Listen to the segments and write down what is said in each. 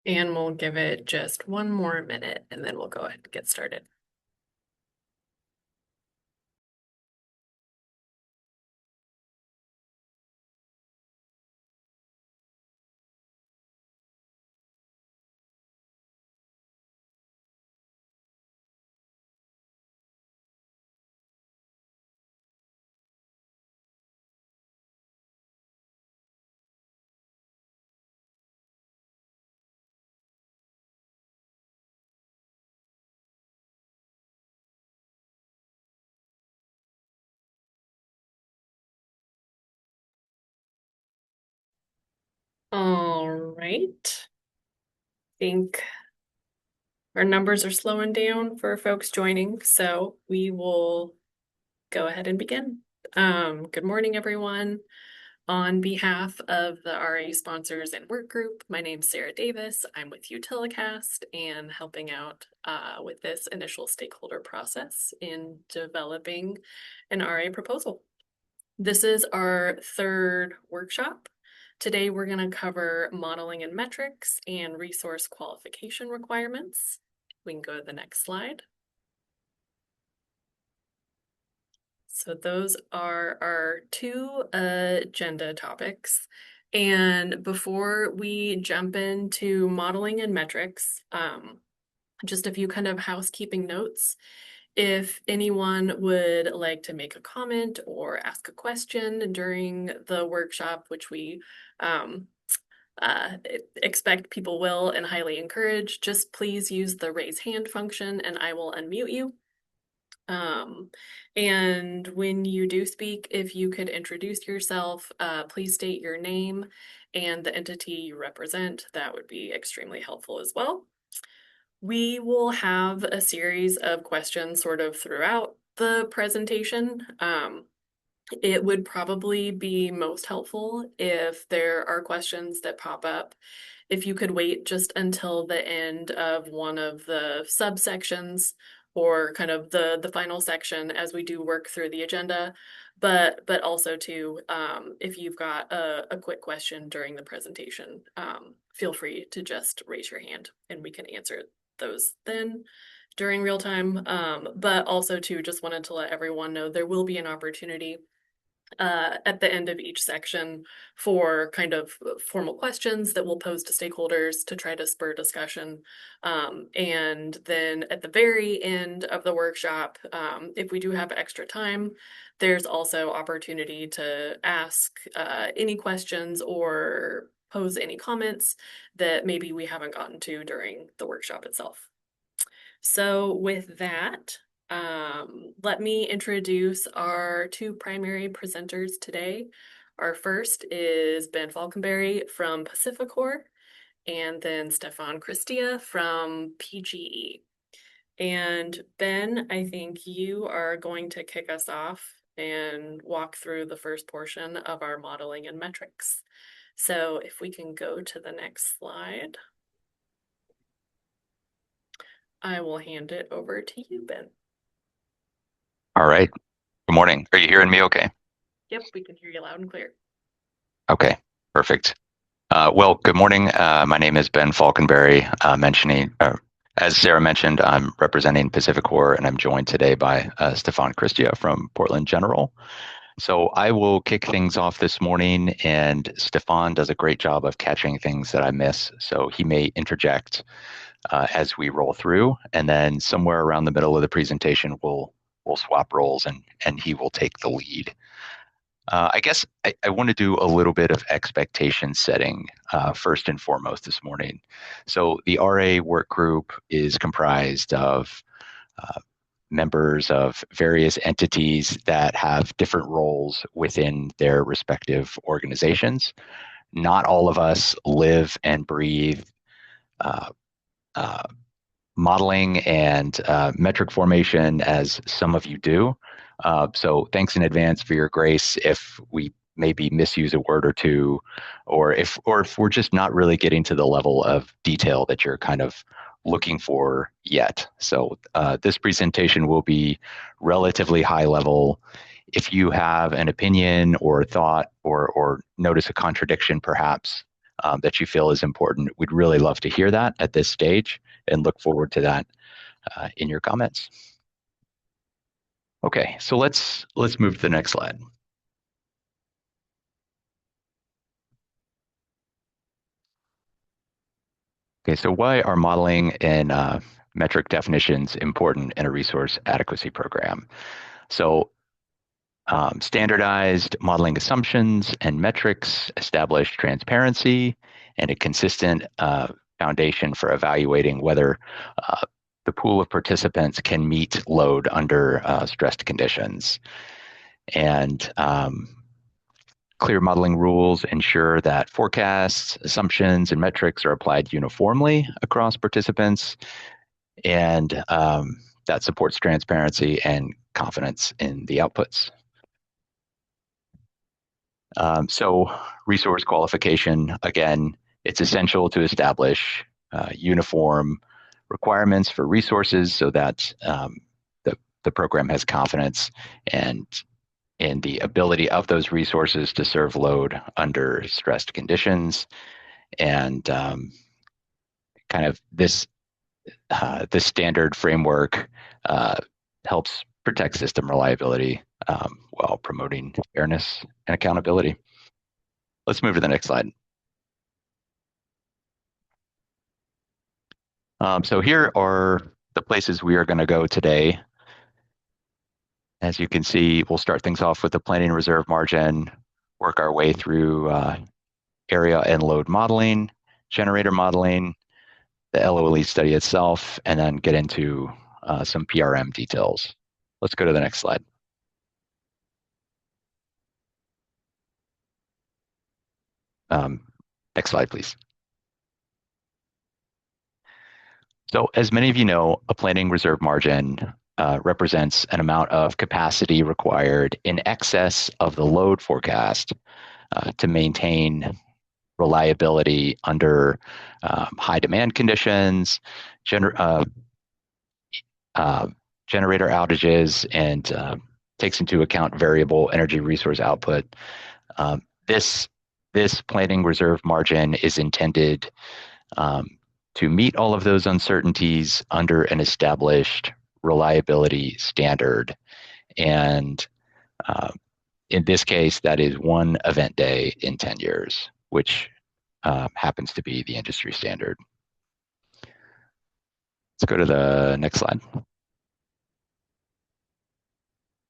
And we'll give it just one more minute and then we'll go ahead and get started. All right. I think our numbers are slowing down for folks joining, so we will go ahead and begin. Good morning, everyone. On behalf of the RA sponsors and work group, my name's Sarah Davis. I'm with Utilicast and helping out with this initial stakeholder process in developing an RA proposal. This is our third workshop. Today, we're going to cover modeling and metrics and resource qualification requirements. We can go to the next slide. So those are our two agenda topics. And before we jump into modeling and metrics, just a few kind of housekeeping notes. If anyone would like to make a comment or ask a question during the workshop, which we um, expect people will and highly encourage, just please use the raise hand function and I will unmute you. And when you do speak, if you could introduce yourself, please state your name and the entity you represent. That would be extremely helpful as well. We will have a series of questions sort of throughout the presentation. It would probably be most helpful if there are questions that pop up. If you could wait just until the end of one of the subsections or kind of the final section as we do work through the agenda, but also too, if you've got a quick question during the presentation, feel free to just raise your hand and we can answer those then during real time. But also too, just wanted to let everyone know there will be an opportunity at the end of each section for kind of formal questions that we'll pose to stakeholders to try to spur discussion. And then at the very end of the workshop, if we do have extra time, there's also opportunity to ask any questions or pose any comments that maybe we haven't gotten to during the workshop itself. So with that, let me introduce our two primary presenters today. Our first is Ben Falconberry from Pacificor, and then Stefan Christia from PGE. And Ben, I think you are going to kick us off and walk through the first portion of our modeling and metrics. So if we can go to the next slide, I will hand it over to you, Ben. All right. Good morning. Are you hearing me okay? Yep, we can hear you loud and clear. Okay, perfect. Well, good morning. My name is Ben Falconberry. As Sarah mentioned, I'm representing Pacificor, and I'm joined today by Stefan Christia from Portland General. So I will kick things off this morning, and Stefan does a great job of catching things that I miss. So he may interject as we roll through, and then somewhere around the middle of the presentation, we'll swap roles, and he will take the lead. I guess I want to do a little bit of expectation setting first and foremost this morning. So the RA work group is comprised of members of various entities that have different roles within their respective organizations. Not all of us live and breathe uh, uh, modeling and metric formation as some of you do. So thanks in advance for your grace if we maybe misuse a word or two, or if we're just not really getting to the level of detail that you're kind of looking for yet. So this presentation will be relatively high level. If you have an opinion or a thought or notice a contradiction perhaps that you feel is important. We'd really love to hear that at this stage and look forward to that in your comments. Okay, so let's move to the next slide. Okay, so why are modeling and metric definitions important in a resource adequacy program? So standardized modeling assumptions and metrics establish transparency and a consistent foundation for evaluating whether the pool of participants can meet load under stressed conditions. And clear modeling rules ensure that forecasts, assumptions, and metrics are applied uniformly across participants, and that supports transparency and confidence in the outputs. So resource qualification, again, it's essential to establish uniform requirements for resources so that the program has confidence and in the ability of those resources to serve load under stressed conditions. And kind of this standard framework helps protect system reliability while promoting fairness and accountability. Let's move to the next slide. So here are the places we are going to go today. As you can see, we'll start things off with the planning reserve margin, work our way through area and load modeling, generator modeling, the LOLE study itself, and then get into some PRM details. Let's go to the next slide. Next slide, please. So as many of you know, a planning reserve margin represents an amount of capacity required in excess of the load forecast to maintain reliability under high demand conditions, generator outages, and takes into account variable energy resource output. This planning reserve margin is intended to meet all of those uncertainties under an established reliability standard. And in this case, that is one event day in 10 years, which happens to be the industry standard. Let's go to the next slide.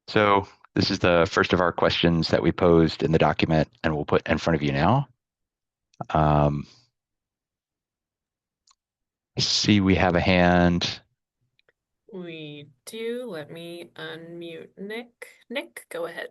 So this is the first of our questions that we posed in the document and we'll put in front of you now. See, we have a hand. We do. Let me unmute Nick. Nick, go ahead.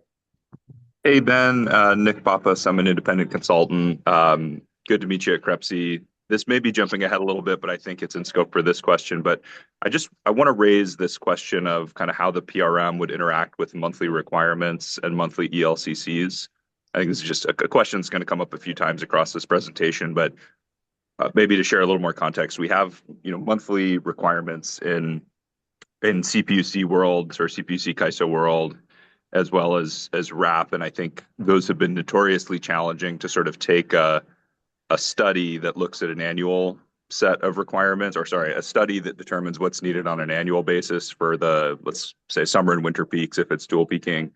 Hey, Ben, Nick Pappas. I'm an independent consultant. Good to meet you at Crepsy. This may be jumping ahead a little bit, but I think it's in scope for this question. But I want to raise this question of kind of how the PRM would interact with monthly requirements and monthly ELCCs. I think this is just a question that's going to come up a few times across this presentation, but maybe to share a little more context, we have monthly requirements in CPUC world or CPUC KISO world, as well as RAP. And I think those have been notoriously challenging to sort of take a study that looks at an annual set of requirements, or sorry, a study that determines what's needed on an annual basis for the, let's say, summer and winter peaks if it's dual peaking,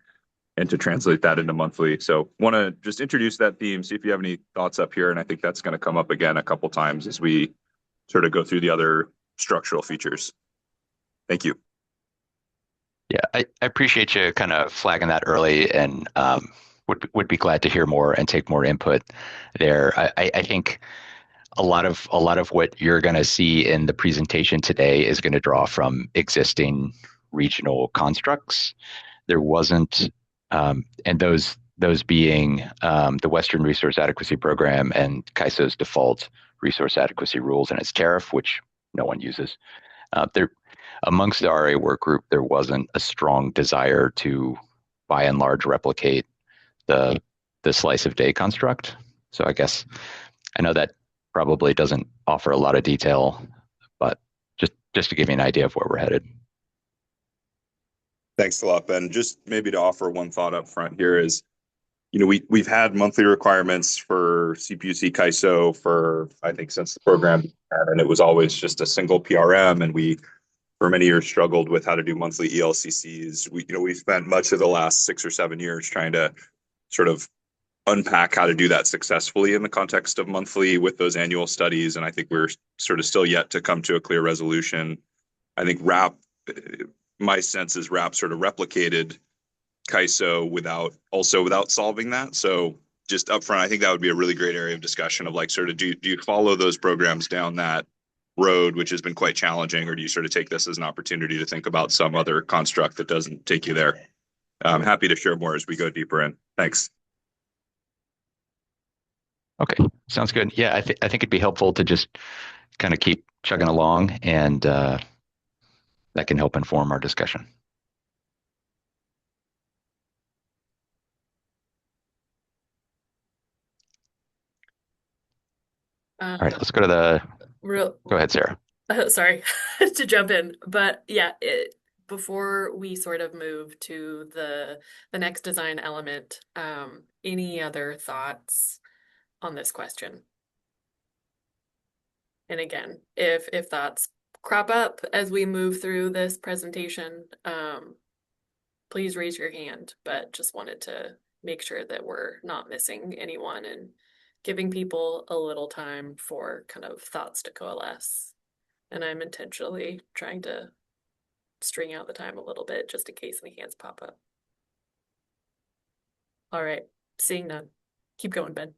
and to translate that into monthly. So want to just introduce that theme, see if you have any thoughts up here. And I think that's going to come up again a couple times as we sort of go through the other structural features. Thank you. Yeah, I appreciate you kind of flagging that early, and would be glad to hear more and take more input there. I think a lot of what you're going to see in the presentation today is going to draw from existing regional constructs. There wasn't, and those being the Western Resource Adequacy Program and KISO's default resource adequacy rules and its tariff, which no one uses. There, amongst the RA work group, there wasn't a strong desire to, by and large, replicate the slice of day construct. So I guess I know that probably doesn't offer a lot of detail, but just to give you an idea of where we're headed. Thanks a lot, Ben. Just maybe to offer one thought up front here is, we've had monthly requirements for CPUC KISO for, I think, since the program began, and it was always just a single PRM, and we for many years struggled with how to do monthly ELCCs. We spent much of the last 6 or 7 years trying to sort of unpack how to do that successfully in the context of monthly with those annual studies. And I think we're sort of still yet to come to a clear resolution. I think RAP, my sense is RAP sort of replicated KISO without solving that. So just upfront, I think that would be a really great area of discussion of like sort of do you follow those programs down that road, which has been quite challenging, or do you sort of take this as an opportunity to think about some other construct that doesn't take you there? I'm happy to share more as we go deeper in. Thanks. Okay, sounds good. Yeah, I think it'd be helpful to just kind of keep chugging along, and that can help inform our discussion. All right, let's go to the. Real, Go ahead, Sarah. sorry to jump in, but yeah, before we sort of move to the next design element, any other thoughts on this question? And again, if thoughts crop up as we move through this presentation, please raise your hand, but just wanted to make sure that we're not missing anyone and giving people a little time for kind of thoughts to coalesce. And I'm intentionally trying to string out the time a little bit just in case any hands pop up. All right, seeing none. Keep going, Ben.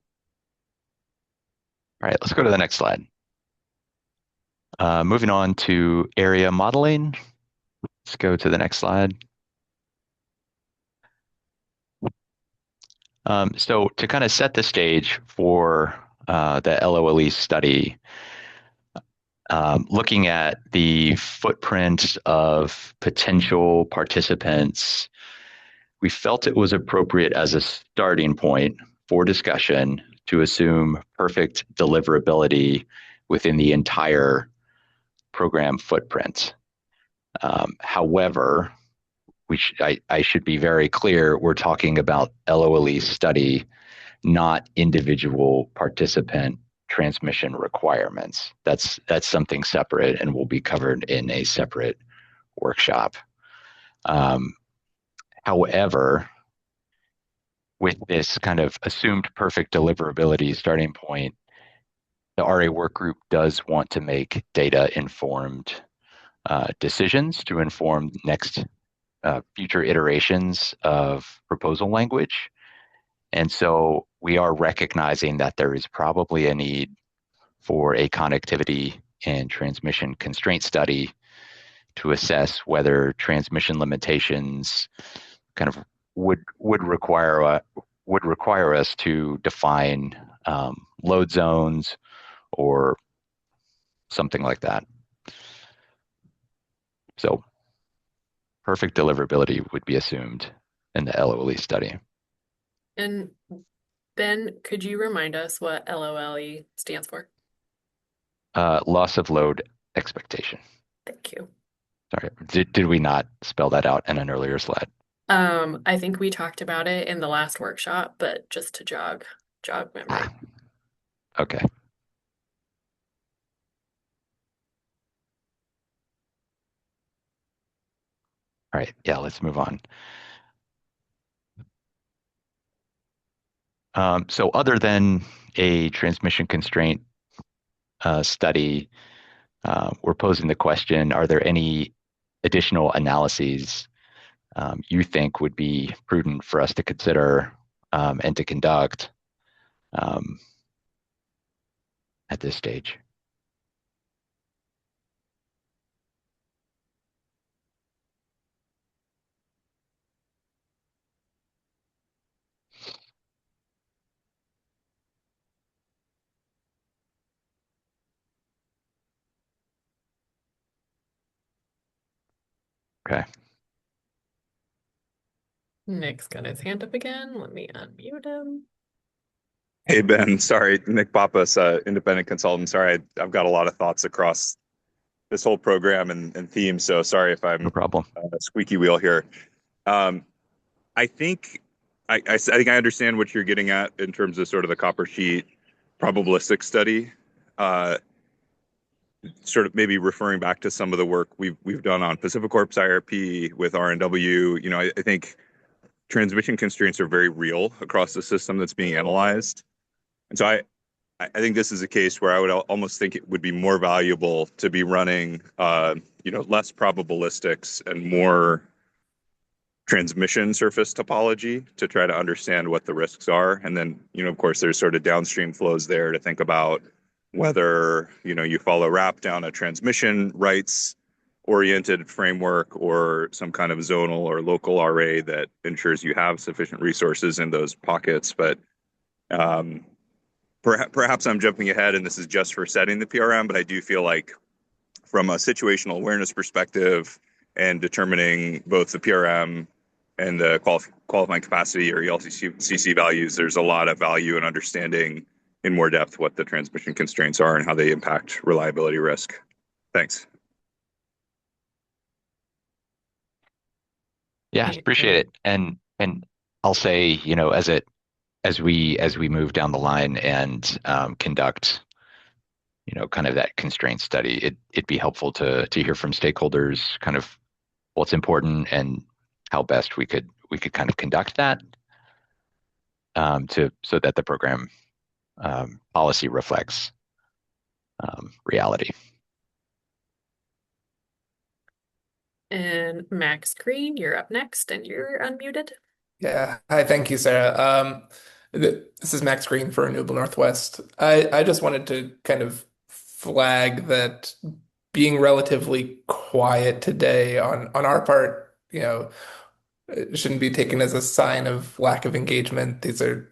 All right, let's go to the next slide. Moving on to area modeling. Let's go to the next slide. So to kind of set the stage for the LOLE study, looking at the footprint of potential participants, we felt it was appropriate as a starting point for discussion to assume perfect deliverability within the entire program footprint. However, I should be very clear, we're talking about LOLE study, not individual participant transmission requirements. That's something separate and will be covered in a separate workshop. However, with this kind of assumed perfect deliverability starting point, the RA work group does want to make data-informed decisions to inform next future iterations of proposal language. And so we are recognizing that there is probably a need for a connectivity and transmission constraint study to assess whether transmission limitations kind of would require us to define load zones or something like that. So perfect deliverability would be assumed in the LOLE study. And Ben, could you remind us what LOLE stands for? Loss of load expectation. Thank you. Sorry, did we not spell that out in an earlier slide? I think we talked about it in the last workshop, but just to jog memory. Okay. All right, yeah, let's move on. So other than a transmission constraint study, we're posing the question, are there any additional analyses you think would be prudent for us to consider and to conduct at this stage? Okay. Nick's got his hand up again. Let me unmute him. Hey, Ben. Sorry, Nick Pappas, independent consultant. Sorry, I've got a lot of thoughts across this whole program and theme. So sorry if No I'm problem. a squeaky wheel here. I think I think I understand what you're getting at in terms of sort of the copper sheet probabilistic study. Uh, Sort of maybe referring back to some of the work we've done on Pacific Corp's IRP with RNW. I think transmission constraints are very real across the system that's being analyzed. And so I think this is a case where I would almost think it would be more valuable to be running, less probabilistics and more transmission surface topology to try to understand what the risks are. And then, of course, there's sort of downstream flows there to think about whether, you follow RAP down a transmission rights oriented framework or some kind of zonal or local RA that ensures you have sufficient resources in those pockets. But um, perhaps I'm jumping ahead and this is just for setting the PRM, but I do feel like from a situational awareness perspective and determining both the PRM and the qualifying capacity or ELCC values, there's a lot of value in understanding in more depth what the transmission constraints are and how they impact reliability risk. Thanks. Yeah, appreciate it. And I'll say, as we move down the line and conduct, kind of that constraint study, it'd be helpful to hear from stakeholders kind of what's important and how best we could kind of conduct that so that the program policy reflects reality. And Max Green, you're up next and you're unmuted. Yeah. Hi, thank you, Sarah. This is Max Green for Renewable Northwest. I just wanted to kind of flag that being relatively quiet today on our part, it shouldn't be taken as a sign of lack of engagement. These are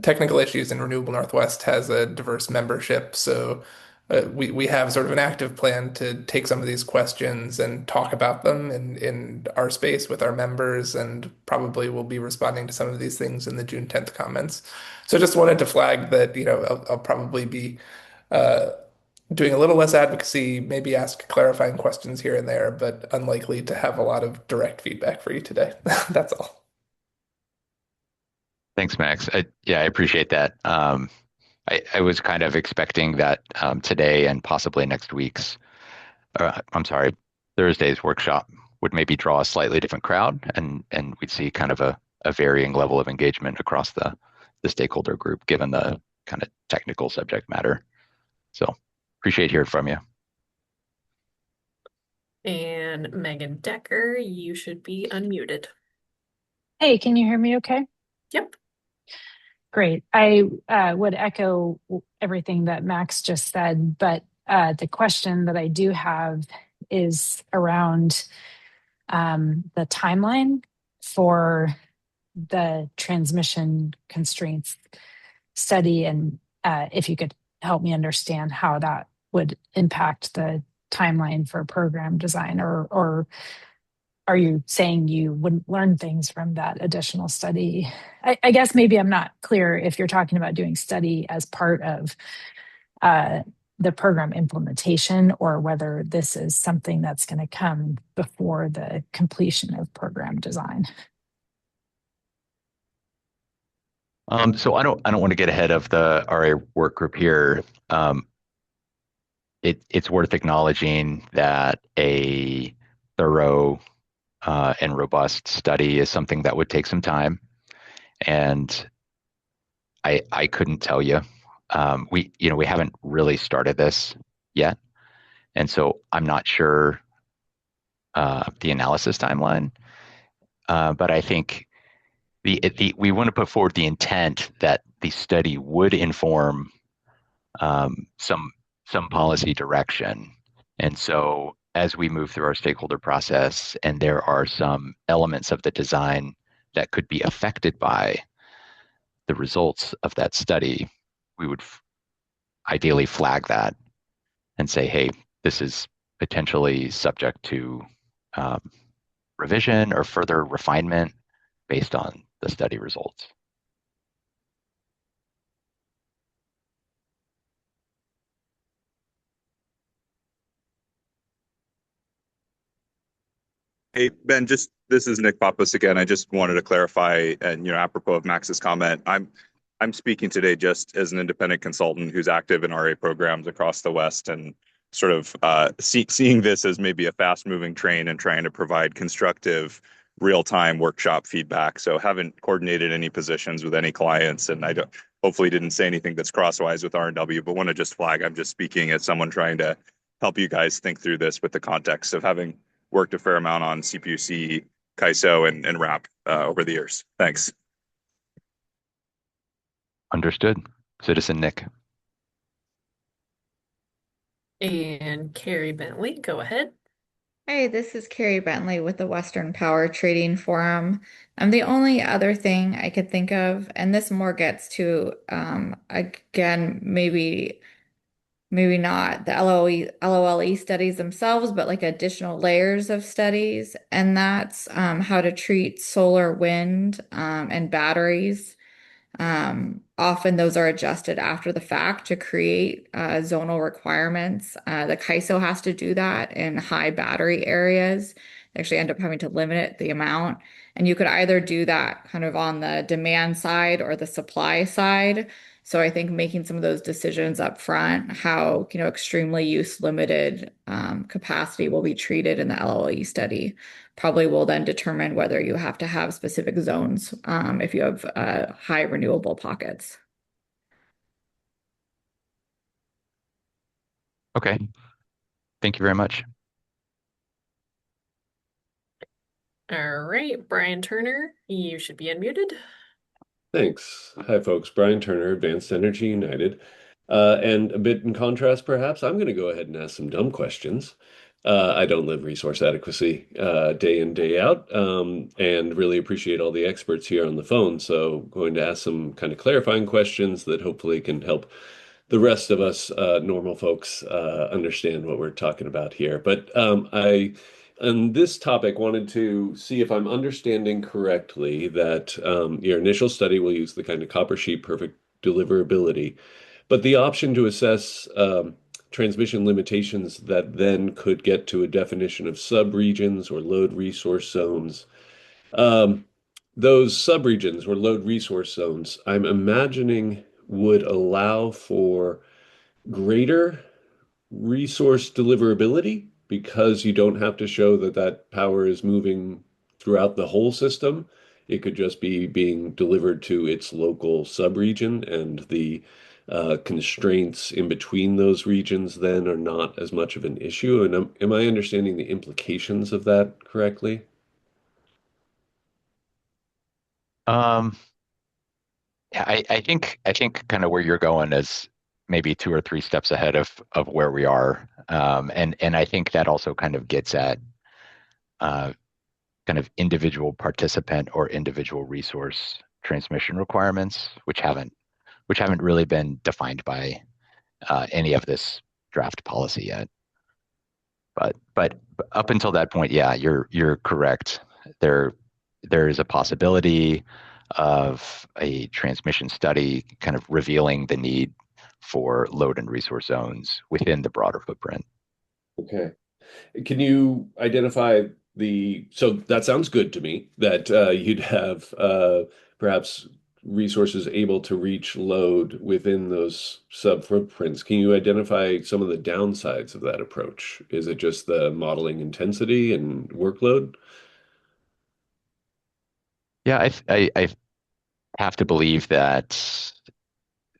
technical issues, and Renewable Northwest has a diverse membership. So we have sort of an active plan to take some of these questions and talk about them in our space with our members, and probably we'll be responding to some of these things in the June 10th comments. So just wanted to flag that, I'll probably be uh, doing a little less advocacy, maybe ask clarifying questions here and there, but unlikely to have a lot of direct feedback for you today. That's all. Thanks, Max. Yeah, I appreciate that. I was kind of expecting that today and possibly next week's, I'm sorry, Thursday's workshop would maybe draw a slightly different crowd, and we'd see kind of a varying level of engagement across the stakeholder group, given the kind of technical subject matter. So appreciate hearing from you. And Megan Decker, you should be unmuted. Hey, can you hear me okay? Yep. Great. I would echo everything that Max just said, but the question that I do have is around the timeline for the transmission constraints study, and if you could help me understand how that would impact the timeline for program design, or are you saying you wouldn't learn things from that additional study? I guess maybe I'm not clear if you're talking about doing study as part of the program implementation, or whether this is something that's going to come before the completion of program design. So I don't want to get ahead of the RA work group here. It's worth acknowledging that a thorough and robust study is something that would take some time, and I couldn't tell you. We haven't really started this yet, and so I'm not sure the analysis timeline. But I think we want to put forward the intent that the study would inform some policy direction. And so as we move through our stakeholder process, and there are some elements of the design that could be affected by the results of that study, we would ideally flag that and say, hey, this is potentially subject to revision or further refinement based on the study results. Hey, Ben, just this is Nick Pappas again. I just wanted to clarify, and apropos of Max's comment, I'm speaking today just as an independent consultant who's active in RA programs across the West, and sort of seeing this as maybe a fast-moving train and trying to provide constructive, real-time workshop feedback. So haven't coordinated any positions with any clients, and I don't, hopefully didn't say anything that's crosswise with R&W, but want to just flag I'm just speaking as someone trying to help you guys think through this with the context of having worked a fair amount on CPUC, KISO, and RAP over the years. Thanks. Understood. Citizen Nick. And Carrie Bentley, go ahead. Hey, this is Carrie Bentley with the Western Power Trading Forum. The only other thing I could think of, and this more gets to, again, maybe not the LOLE studies themselves, but like additional layers of studies, and that's how to treat solar, wind, and batteries. Often those are adjusted after the fact to create zonal requirements. The KISO has to do that in high battery areas. They actually end up having to limit the amount. And you could either do that kind of on the demand side or the supply side. So I think making some of those decisions up front, how, extremely use limited capacity will be treated in the LOE study, probably will then determine whether you have to have specific zones if you have high renewable pockets. Okay. Thank you very much. All right, Brian Turner, you should be unmuted. Thanks. Hi, folks. Brian Turner, Advanced Energy United. And a bit in contrast, perhaps, I'm going to go ahead and ask some dumb questions. I don't live resource adequacy day in, day out, and really appreciate all the experts here on the phone. So, going to ask some kind of clarifying questions that hopefully can help the rest of us normal folks understand what we're talking about here. But on this topic, wanted to see if I'm understanding correctly that your initial study will use the kind of copper sheet perfect deliverability, but the option to assess transmission limitations that then could get to a definition of subregions or load resource zones. Those subregions or load resource zones, I'm imagining would allow for greater resource deliverability because you don't have to show that that power is moving throughout the whole system. It could just be being delivered to its local subregion, and the constraints in between those regions then are not as much of an issue. And am I understanding the implications of that correctly? Um, yeah, I think kind of where you're going is maybe two or three steps ahead of where we are. And I think that also kind of gets at uh, kind of individual participant or individual resource transmission requirements, which haven't really been defined by any of this draft policy yet. But up until that point, yeah, you're correct. There is a possibility of a transmission study kind of revealing the need for load and resource zones within the broader footprint. Okay. Can you identify so that sounds good to me that you'd have perhaps resources able to reach load within those sub footprints. Can you identify some of the downsides of that approach? Is it just the modeling intensity and workload? Yeah, I have to believe that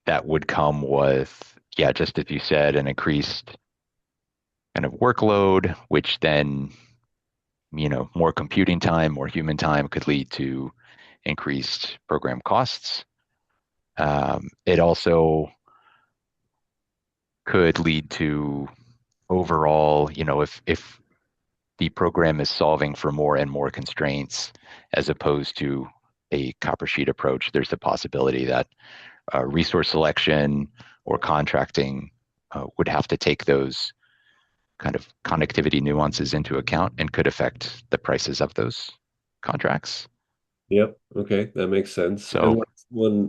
that would come with, yeah, just as you said, an increased kind of workload, which then, more computing time, more human time could lead to increased program costs. It also could lead to overall, if the program is solving for more and more constraints as opposed to a copper sheet approach, there's the possibility that resource selection or contracting would have to take those kind of connectivity nuances into account and could affect the prices of those contracts. Yep. Okay, that makes sense. And So, last one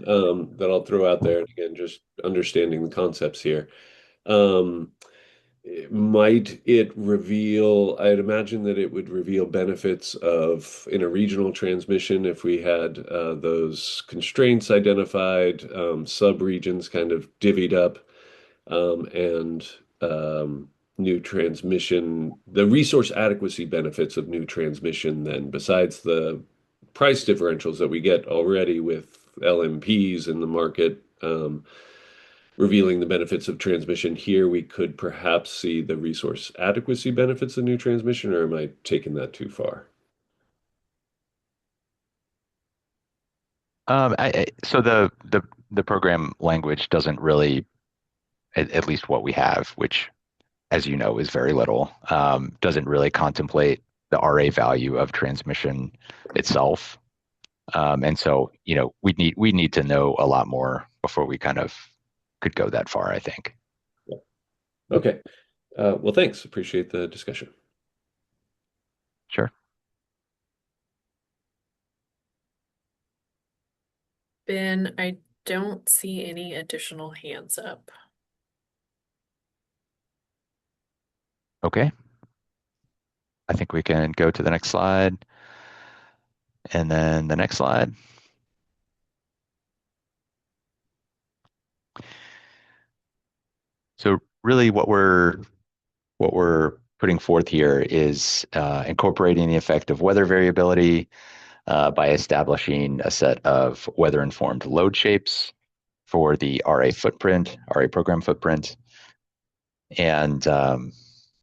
that I'll throw out there, and again, just understanding the concepts here. Um, Might it reveal, I'd imagine that it would reveal benefits of in a regional transmission if we had those constraints identified, sub-regions kind of divvied up, and new transmission, the resource adequacy benefits of new transmission, then besides the price differentials that we get already with LMPs in the market, revealing the benefits of transmission here, we could perhaps see the resource adequacy benefits of new transmission, or am I taking that too far? So the program language doesn't really, at least what we have, which, as you know, is very little, doesn't really contemplate the RA value of transmission itself. And so, we need to know a lot more before we kind of could go that far, I think. Okay. Well, thanks. Appreciate the discussion. Sure. Ben, I don't see any additional hands up. Okay. I think we can go to the next slide. And then the next slide. So really what we're putting forth here is incorporating the effect of weather variability by establishing a set of weather-informed load shapes for the RA program footprint. And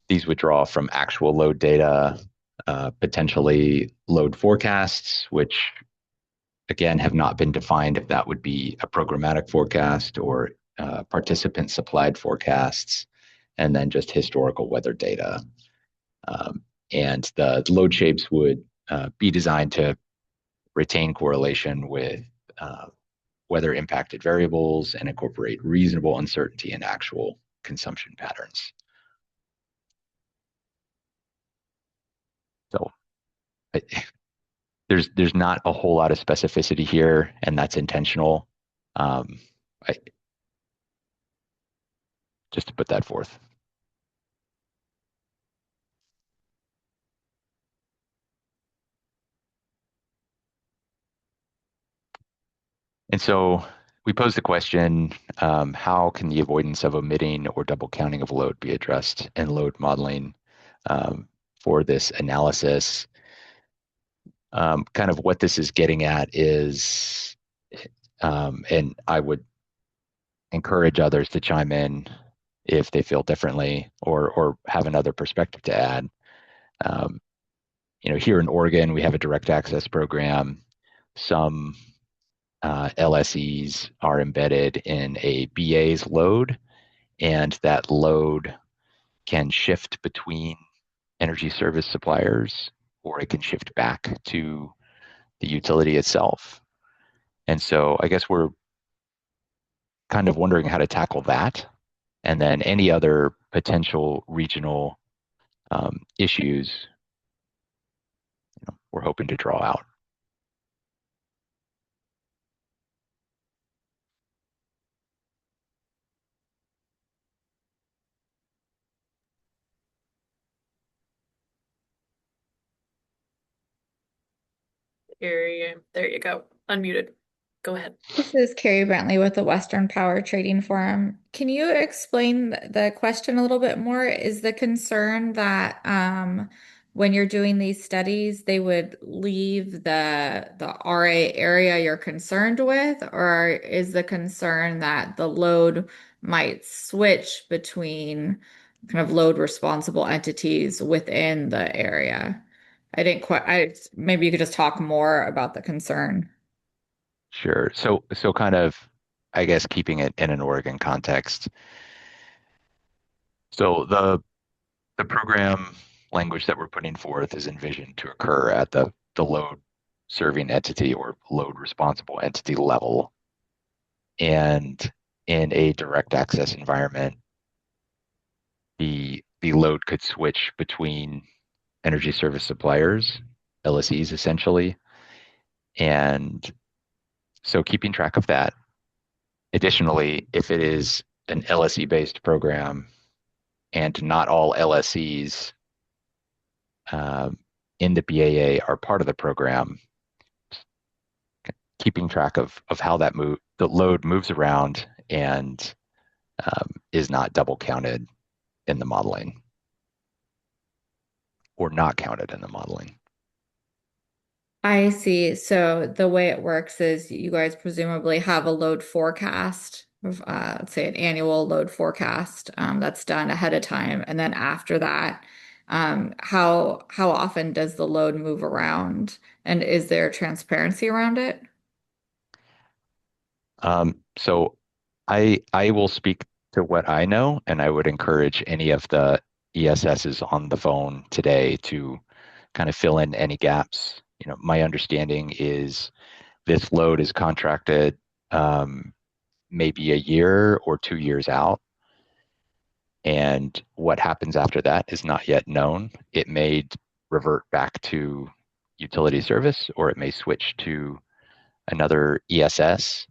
these would draw from actual load data, potentially load forecasts, which again have not been defined if that would be a programmatic forecast or participant supplied forecasts, and then just historical weather data. And the load shapes would be designed to retain correlation with weather impacted variables and incorporate reasonable uncertainty in actual consumption patterns. So there's not a whole lot of specificity here, and that's intentional. I, just to put that forth. And so we pose the question, how can the avoidance of omitting or double counting of load be addressed in load modeling for this analysis? Kind of what this is getting at is, and I would encourage others to chime in if they feel differently or have another perspective to add. Here in Oregon, we have a direct access program. Some LSEs are embedded in a BA's load, and that load can shift between energy service suppliers, or it can shift back to the utility itself. And so I guess we're kind of wondering how to tackle that, and then any other potential regional issues we're hoping to draw out. There you go. Unmuted. Go ahead. This is Carrie Bentley with the Western Power Trading Forum. Can you explain the question a little bit more? Is the concern that when you're doing these studies, they would leave the RA area you're concerned with, or is the concern that the load might switch between kind of load responsible entities within the area? I didn't quite, maybe you could just talk more about the concern. Sure. So kind of, I guess, keeping it in an Oregon context. So the program language that we're putting forth is envisioned to occur at the load serving entity or load responsible entity level. And in a direct access environment, the load could switch between energy service suppliers, LSEs essentially. And so keeping track of that. Additionally, if it is an LSE based program, and not all LSEs in the BAA are part of the program, keeping track of how the load moves around and is not double counted in the modeling or not counted in the modeling. I see. So the way it works is you guys presumably have a load forecast of, let's say an annual load forecast, that's done ahead of time. And then after that, how often does the load move around? And is there transparency around it? So I will speak to what I know, and I would encourage any of the ESSs on the phone today to kind of fill in any gaps. My understanding is this load is contracted maybe a year or 2 years out. And what happens after that is not yet known. It may revert back to utility service, or it may switch to another ESS.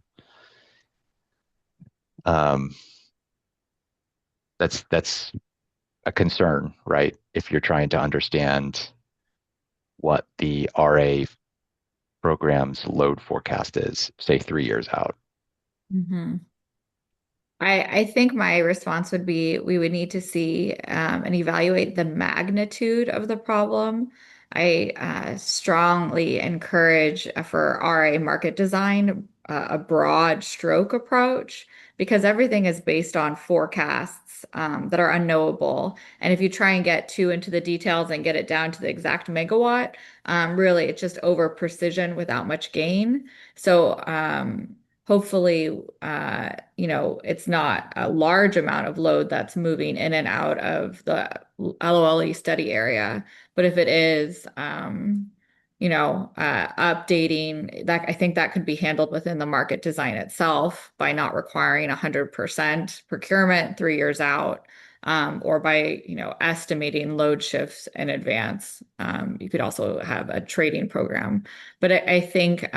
That's a concern, right? If you're trying to understand what the RA program's load forecast is, say 3 years out. Mm-hmm. I think my response would be we would need to see and evaluate the magnitude of the problem. I strongly encourage for RA market design a broad stroke approach because everything is based on forecasts that are unknowable. And if you try and get too into the details and get it down to the exact megawatt, really it's just over precision without much gain. So, hopefully, it's not a large amount of load that's moving in and out of the LOLE study area. But if it is, updating that, I think that could be handled within the market design itself by not requiring 100% procurement 3 years out, or by, estimating load shifts in advance. You could also have a trading program. But I think,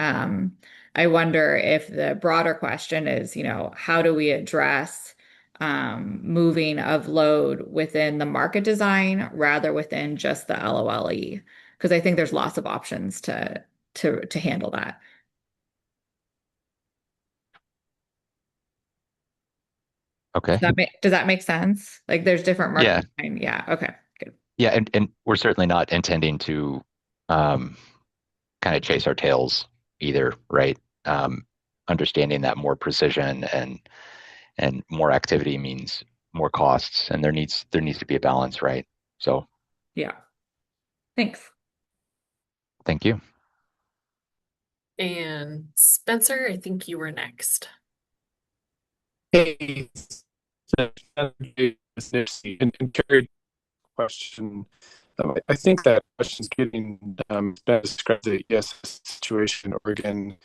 I wonder if the broader question is, how do we address moving of load within the market design rather within just the LOLE? Because I think there's lots of options to handle that. Okay. Does that make sense? Like there's different market Yeah. design. Yeah. Okay. Good. Yeah. And we're certainly not intending to um, kind of chase our tails either, right? Understanding that more precision and more activity means more costs, and there needs to be a balance, right? So Yeah. Thanks. thank you. And Spencer, I think you were next. Hey, and Carrie, question. I think that question's getting better described the ESS situation in Oregon,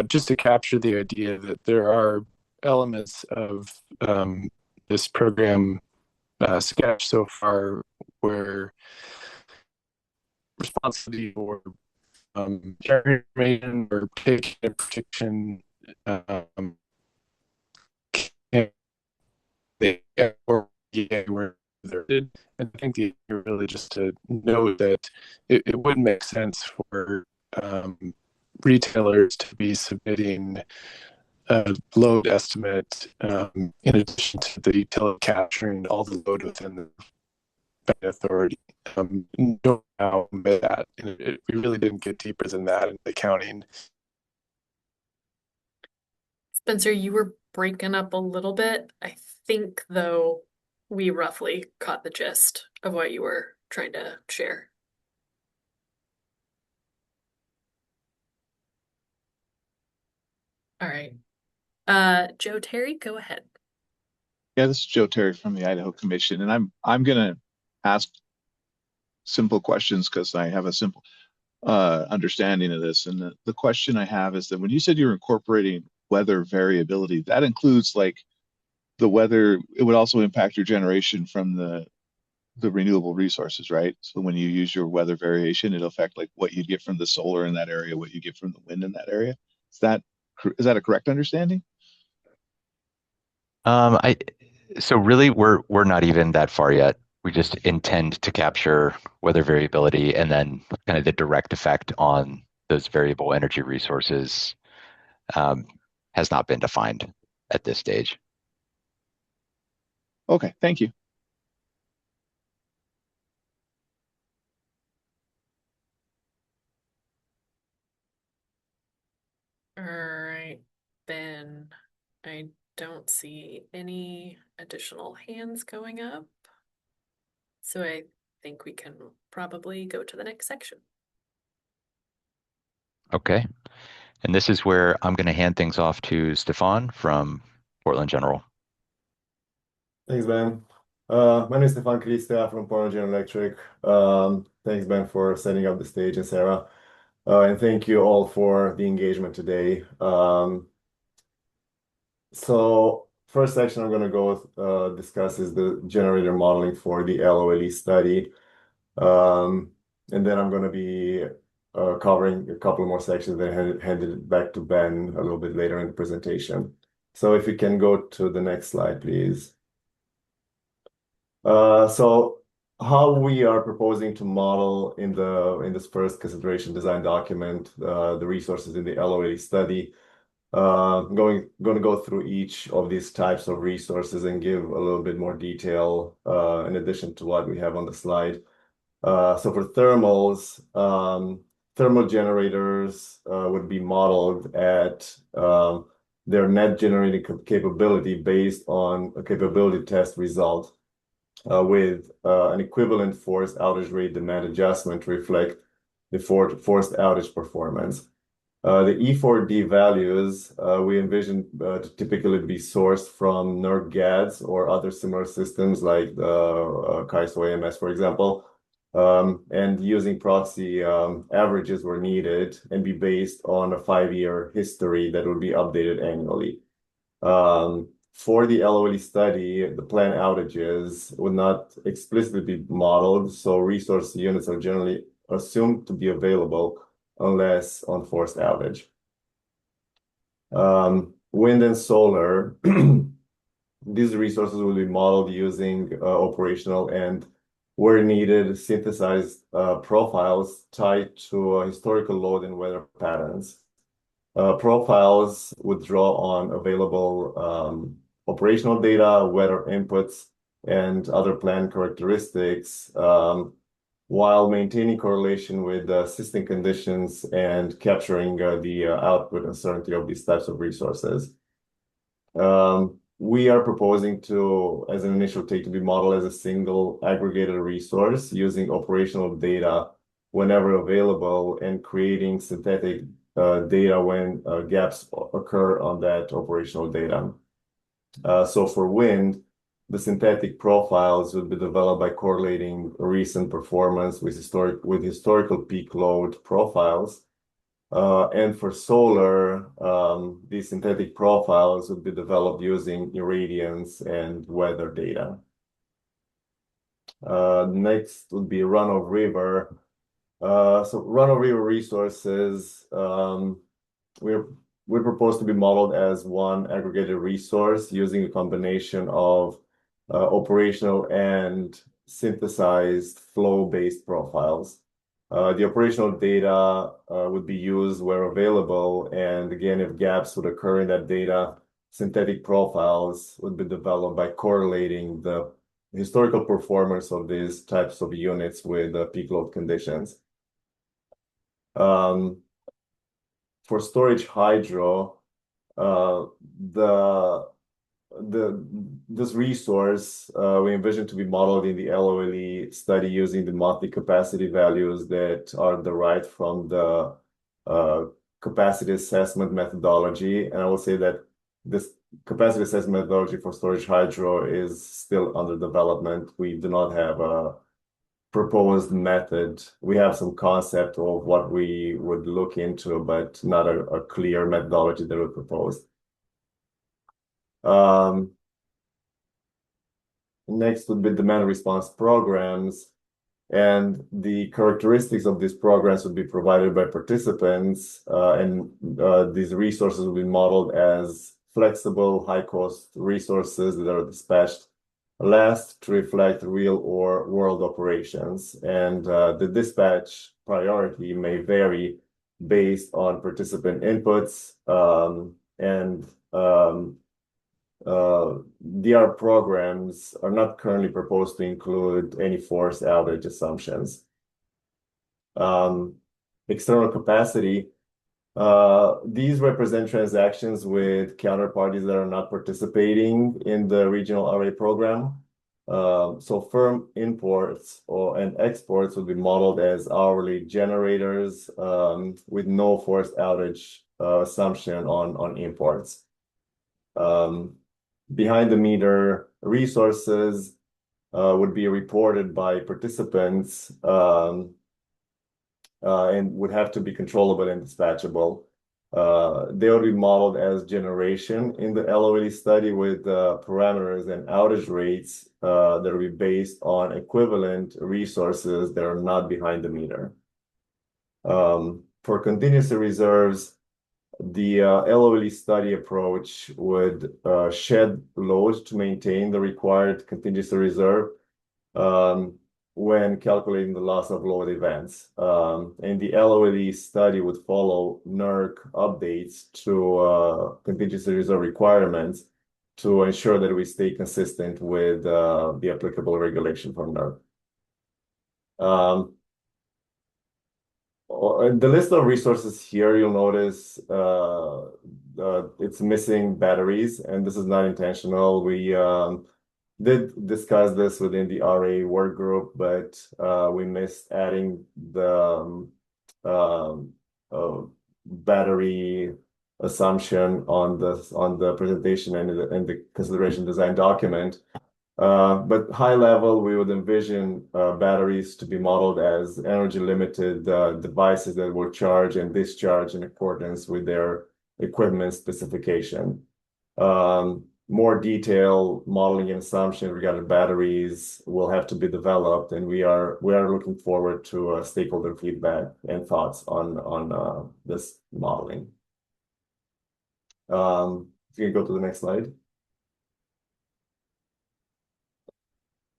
just to capture the idea that there are elements of this program sketch so far where responsibility for sharing information or taking in protection can or where they're and I think the really just to note that it would make sense for retailers to be submitting a load estimate in addition to the utility capturing all the load within the authority. Don't know that. And we really didn't get deeper than that in the accounting. Spencer, you were breaking up a little bit. I think, though, we roughly caught the gist of what you were trying to share. All right. Joe Terry, go ahead. Yeah, this is Joe Terry from the Idaho Commission, and I'm gonna ask simple questions because I have a simple understanding of this. And the question I have is that when you said you were incorporating weather variability, that includes like the weather, it would also impact your generation from the renewable resources, right? So when you use your weather variation, it'll affect like what you get from the solar in that area, what you get from the wind in that area. Is that is that a correct understanding? I So really, we're not even that far yet. We just intend to capture weather variability and then kind of the direct effect on those variable energy resources um, has not been defined at this stage. Okay, thank you. All right, Ben, I don't see any additional hands going up. So I think we can probably go to the next section. Okay. And this is where I'm going to hand things off to Stefan from Portland General. Thanks, Ben. My name is Stefan Krista from Portland General Electric. Thanks, Ben, for setting up the stage, and Sarah. And thank you all for the engagement today. So first section I'm going to go discuss is the generator modeling for the LOLE study. And then I'm going to be covering a couple more sections, then hand it back to Ben a little bit later in the presentation. So if you can go to the next slide, please. So how we are proposing to model in this first consideration design document the resources in the LOLE study. Going to go through each of these types of resources and give a little bit more detail in addition to what we have on the slide. So for thermals, thermal generators would be modeled at their net generating capability based on a capability test result with an equivalent forced outage rate demand adjustment to reflect the forced outage performance. The E4D values we envision to typically be sourced from NERC GADs or other similar systems like the KAISO AMS, for example, and using proxy averages where needed and be based on a 5-year history that will be updated annually. For the LOLE study, the planned outages would not explicitly be modeled, so resource units are generally assumed to be available unless on forced outage. Wind and solar, these resources will be modeled using operational and, where needed, synthesized profiles tied to historical load and weather patterns. Profiles would draw on available operational data, weather inputs, and other plant characteristics, while maintaining correlation with system conditions and capturing the output uncertainty of these types of resources. We are proposing to, as an initial take, to be modeled as a single aggregated resource using operational data whenever available and creating synthetic data when gaps occur on that operational data. So for wind, the synthetic profiles would be developed by correlating recent performance with historical peak load profiles. And for solar, these synthetic profiles would be developed using irradiance and weather data. Next would be run-of-river. So run-of-river resources, we propose to be modeled as one aggregated resource using a combination of operational and synthesized flow-based profiles. The operational data would be used where available, and again, if gaps would occur in that data, synthetic profiles would be developed by correlating the historical performance of these types of units with peak load conditions. For storage hydro, this resource we envision to be modeled in the LOLE study using the monthly capacity values that are derived from the capacity assessment methodology. And I will say that this capacity assessment methodology for storage hydro is still under development. We do not have a proposed method. We have some concept of what we would look into, but not a clear methodology that we proposed. Next would be demand response programs, and the characteristics of these programs would be provided by participants, and these resources will be modeled as flexible, high-cost resources that are dispatched. Last, to reflect real or world operations. And the dispatch priority may vary based on participant inputs and DR programs are not currently proposed to include any forced outage assumptions. External capacity. These represent transactions with counterparties that are not participating in the regional array program. So firm imports and exports would be modeled as hourly generators with no forced outage assumption on imports. Behind the meter resources would be reported by participants and would have to be controllable and dispatchable. They would be modeled as generation in the LOLE study with parameters and outage rates that will be based on equivalent resources that are not behind the meter. For contingency reserves, the LOLE study approach would shed load to maintain the required contingency reserve when calculating the loss of load events. And the LOLE study would follow NERC updates to contingency reserve requirements to ensure that we stay consistent with the applicable regulation from NERC. The list of resources here, you'll notice it's missing batteries, and this is not intentional. We did discuss this within the RA work group, but we missed adding the battery assumption on the presentation and the consideration design document. But high level, we would envision batteries to be modeled as energy limited devices that will charge and discharge in accordance with their equipment specification. More detailed modeling and assumption regarding batteries will have to be developed, and we are looking forward to stakeholder feedback and thoughts on this modeling. You can go to the next slide.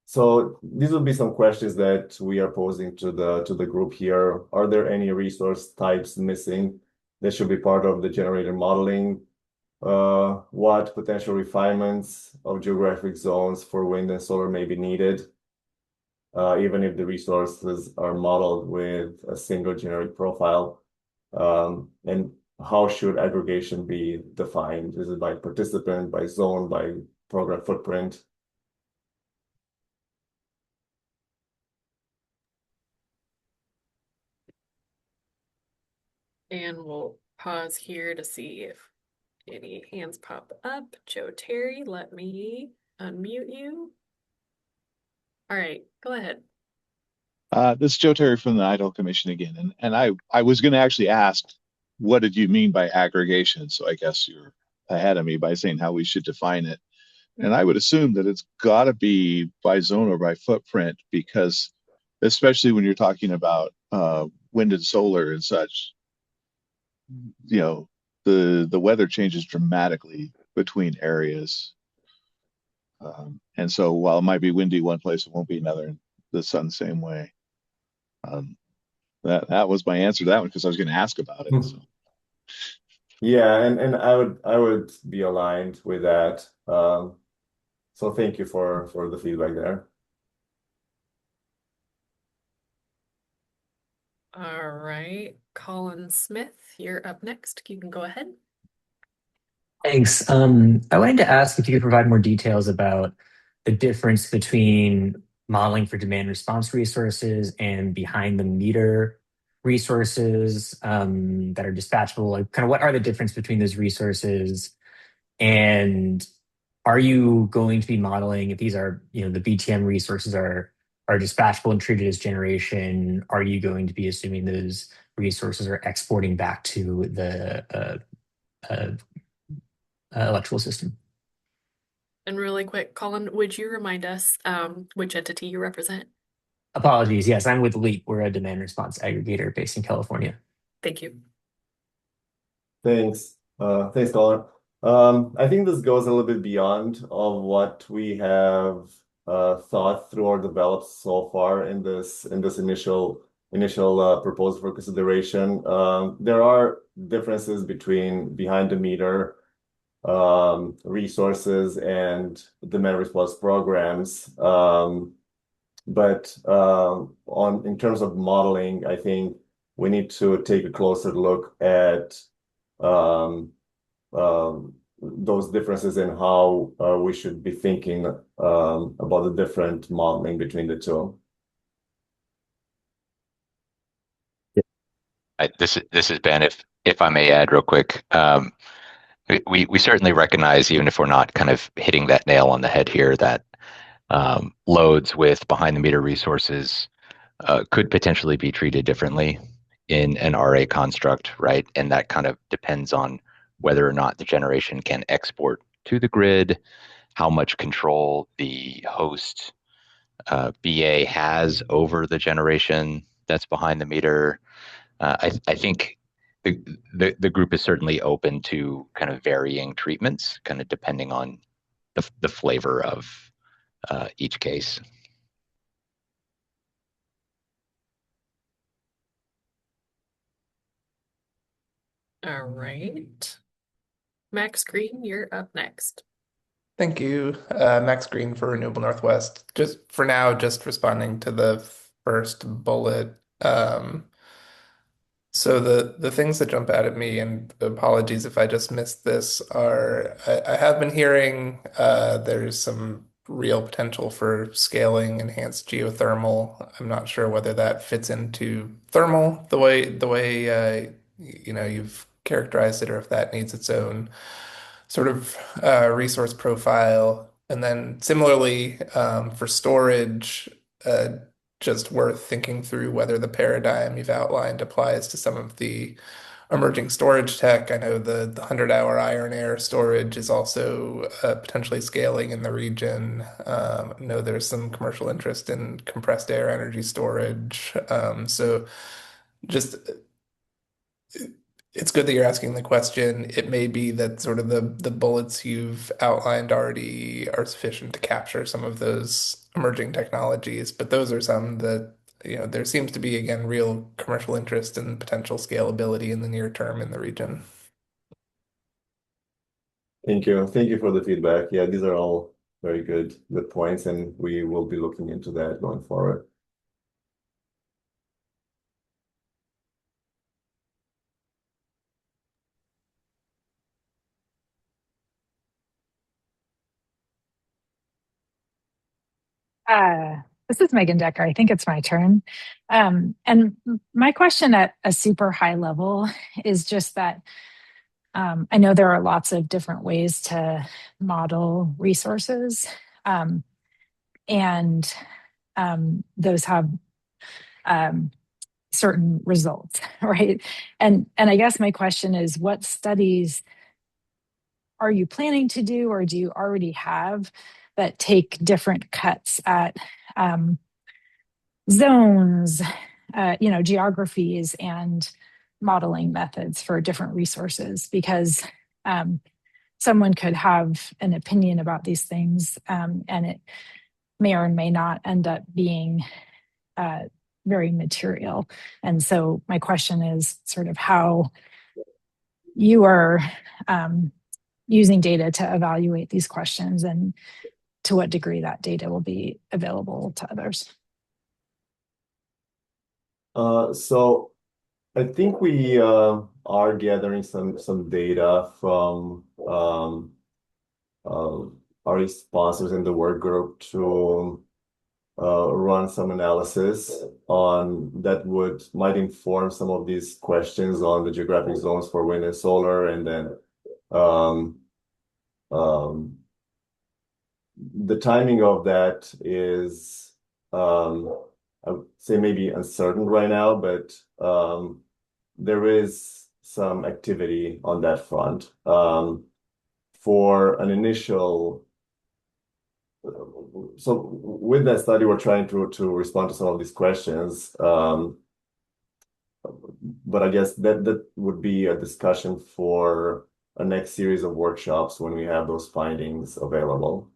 So these will be some questions that we are posing to the group here. Are there any resource types missing that should be part of the generator modeling? What potential refinements of geographic zones for wind and solar may be needed, even if the resources are modeled with a single generic profile? And how should aggregation be defined? Is it by participant, by zone, by program footprint? And we'll pause here to see if any hands pop up. Joe Terry, let me unmute you. All right, go ahead. This is Joe Terry from the Idaho Commission again. And I was going to actually ask, what did you mean by aggregation? So I guess you're ahead of me by saying how we should define it. And I would assume that it's got to be by zone or by footprint, because especially when you're talking about wind and solar and such, you know, the weather changes dramatically between areas. And so while it might be windy one place, it won't be another. The sun same way. That was my answer to that one because I was going to ask about it. So. Yeah, and I would be aligned with that. So thank you for the feedback there. All right, Colin Smith, you're up next. You can go ahead. Thanks. I wanted to ask if you could provide more details about the difference between modeling for demand response resources and behind the meter resources that are dispatchable. Like, kind of what are the difference between those resources? And are you going to be modeling if these are, the BTM resources are dispatchable and treated as generation? Are you going to be assuming those resources are exporting back to the electrical system? And really quick, Colin, would you remind us which entity you represent? Apologies. Yes, I'm with LEAP. We're a demand response aggregator based in California. Thank you. Thanks. Thanks, Colin. I think this goes a little bit beyond of what we have thought through or developed so far in this initial proposal for consideration. There are differences between behind the meter resources and demand response programs. But on in terms of modeling, I think we need to take a closer look at those differences in how we should be thinking about the different modeling between the two. This is Ben. If I may add real quick, we certainly recognize, even if we're not kind of hitting that nail on the head here, that loads with behind the meter resources could potentially be treated differently in an RA construct, right? And that kind of depends on whether or not the generation can export to the grid, how much control the host BA has over the generation that's behind the meter. I think the group is certainly open to kind of varying treatments, kind of depending on the flavor of each case. All right. Max Green, you're up next. Thank you, Max Green for Renewable Northwest. Just for now, just responding to the first bullet. So the things that jump out at me, and apologies if I just missed this, are I have been hearing there's some real potential for scaling enhanced geothermal. I'm not sure whether that fits into thermal the way you've characterized it, or if that needs its own sort of resource profile. And then similarly, for storage, uh, just worth thinking through whether the paradigm you've outlined applies to some of the emerging storage tech. I know the 100-hour iron air storage is also potentially scaling in the region. I know there's some commercial interest in compressed air energy storage. So just it's good that you're asking the question. It may be that sort of the bullets you've outlined already are sufficient to capture some of those emerging technologies, but those are some that, there seems to be, again, real commercial interest and potential scalability in the near term in the region. Thank you. Thank you for the feedback. Yeah, these are all very good points, and we will be looking into that going forward. This is Megan Decker. I think it's my turn. And my question at a super high level is just that I know there are lots of different ways to model resources, and those have certain results, right? And I guess my question is, what studies are you planning to do, or do you already have that take different cuts at zones, geographies, and modeling methods for different resources? Because someone could have an opinion about these things, and it may or may not end up being very material. And so my question is sort of how you are using data to evaluate these questions, and to what degree that data will be available to others. So I think we are gathering some data from our sponsors in the work group to run some analysis on that might inform some of these questions on the geographic zones for wind and solar, and then the timing of that is I would say maybe uncertain right now, but there is some activity on that front. For an initial, so with that study, we're trying to respond to some of these questions. But I guess that would be a discussion for a next series of workshops when we have those findings available.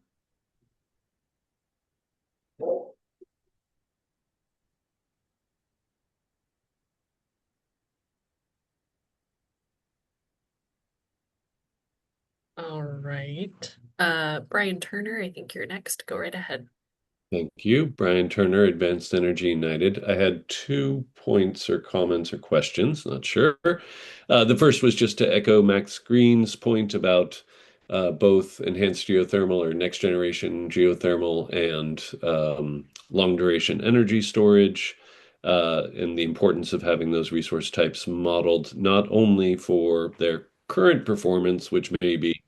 All right. Brian Turner, I think you're next. Go right ahead. Thank you. Brian Turner, Advanced Energy United. I had 2 points or comments or questions, not sure. The first was just to echo Max Green's point about both enhanced geothermal or next generation geothermal and long duration energy storage, and the importance of having those resource types modeled not only for their current performance, which may be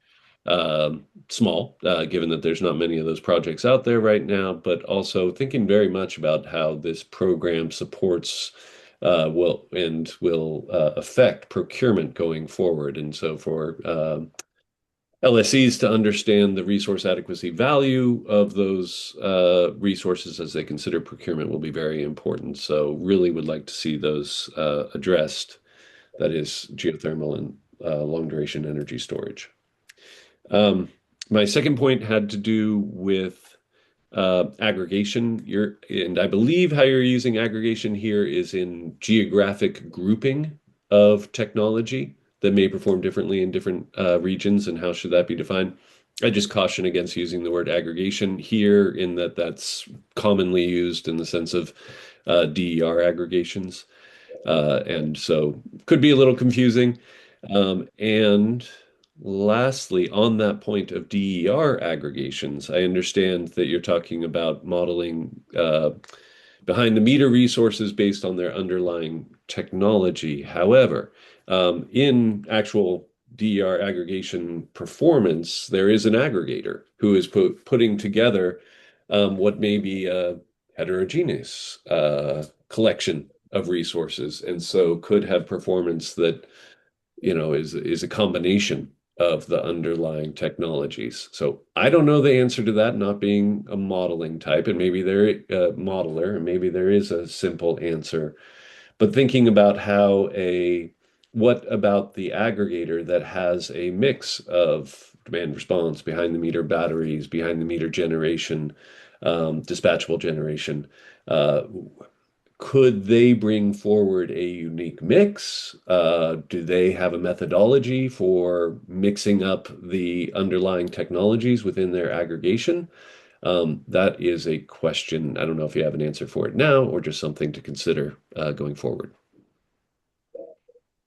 small, given that there's not many of those projects out there right now, but also thinking very much about how this program supports will affect procurement going forward. And so for LSEs to understand the resource adequacy value of those resources as they consider procurement will be very important. So really would like to see those addressed, that is geothermal and long duration energy storage. My second point had to do with aggregation. And I believe how you're using aggregation here is in geographic grouping of technology that may perform differently in different regions, and how should that be defined? I just caution against using the word aggregation here, in that that's commonly used in the sense of DER aggregations. And so could be a little confusing. And lastly, on that point of DER aggregations, I understand that you're talking about modeling behind the meter resources based on their underlying technology. However, in actual DER aggregation performance, there is an aggregator who is putting together what may be a heterogeneous collection of resources, and so could have performance that is a combination of the underlying technologies. So I don't know the answer to that, not being a modeling type, and maybe they're a modeler, and maybe there is a simple answer. But thinking about what about the aggregator that has a mix of demand response, behind the meter batteries, behind the meter generation, dispatchable generation, could they bring forward a unique mix? Do they have a methodology for mixing up the underlying technologies within their aggregation? That is a question. I don't know if you have an answer for it now or just something to consider going forward.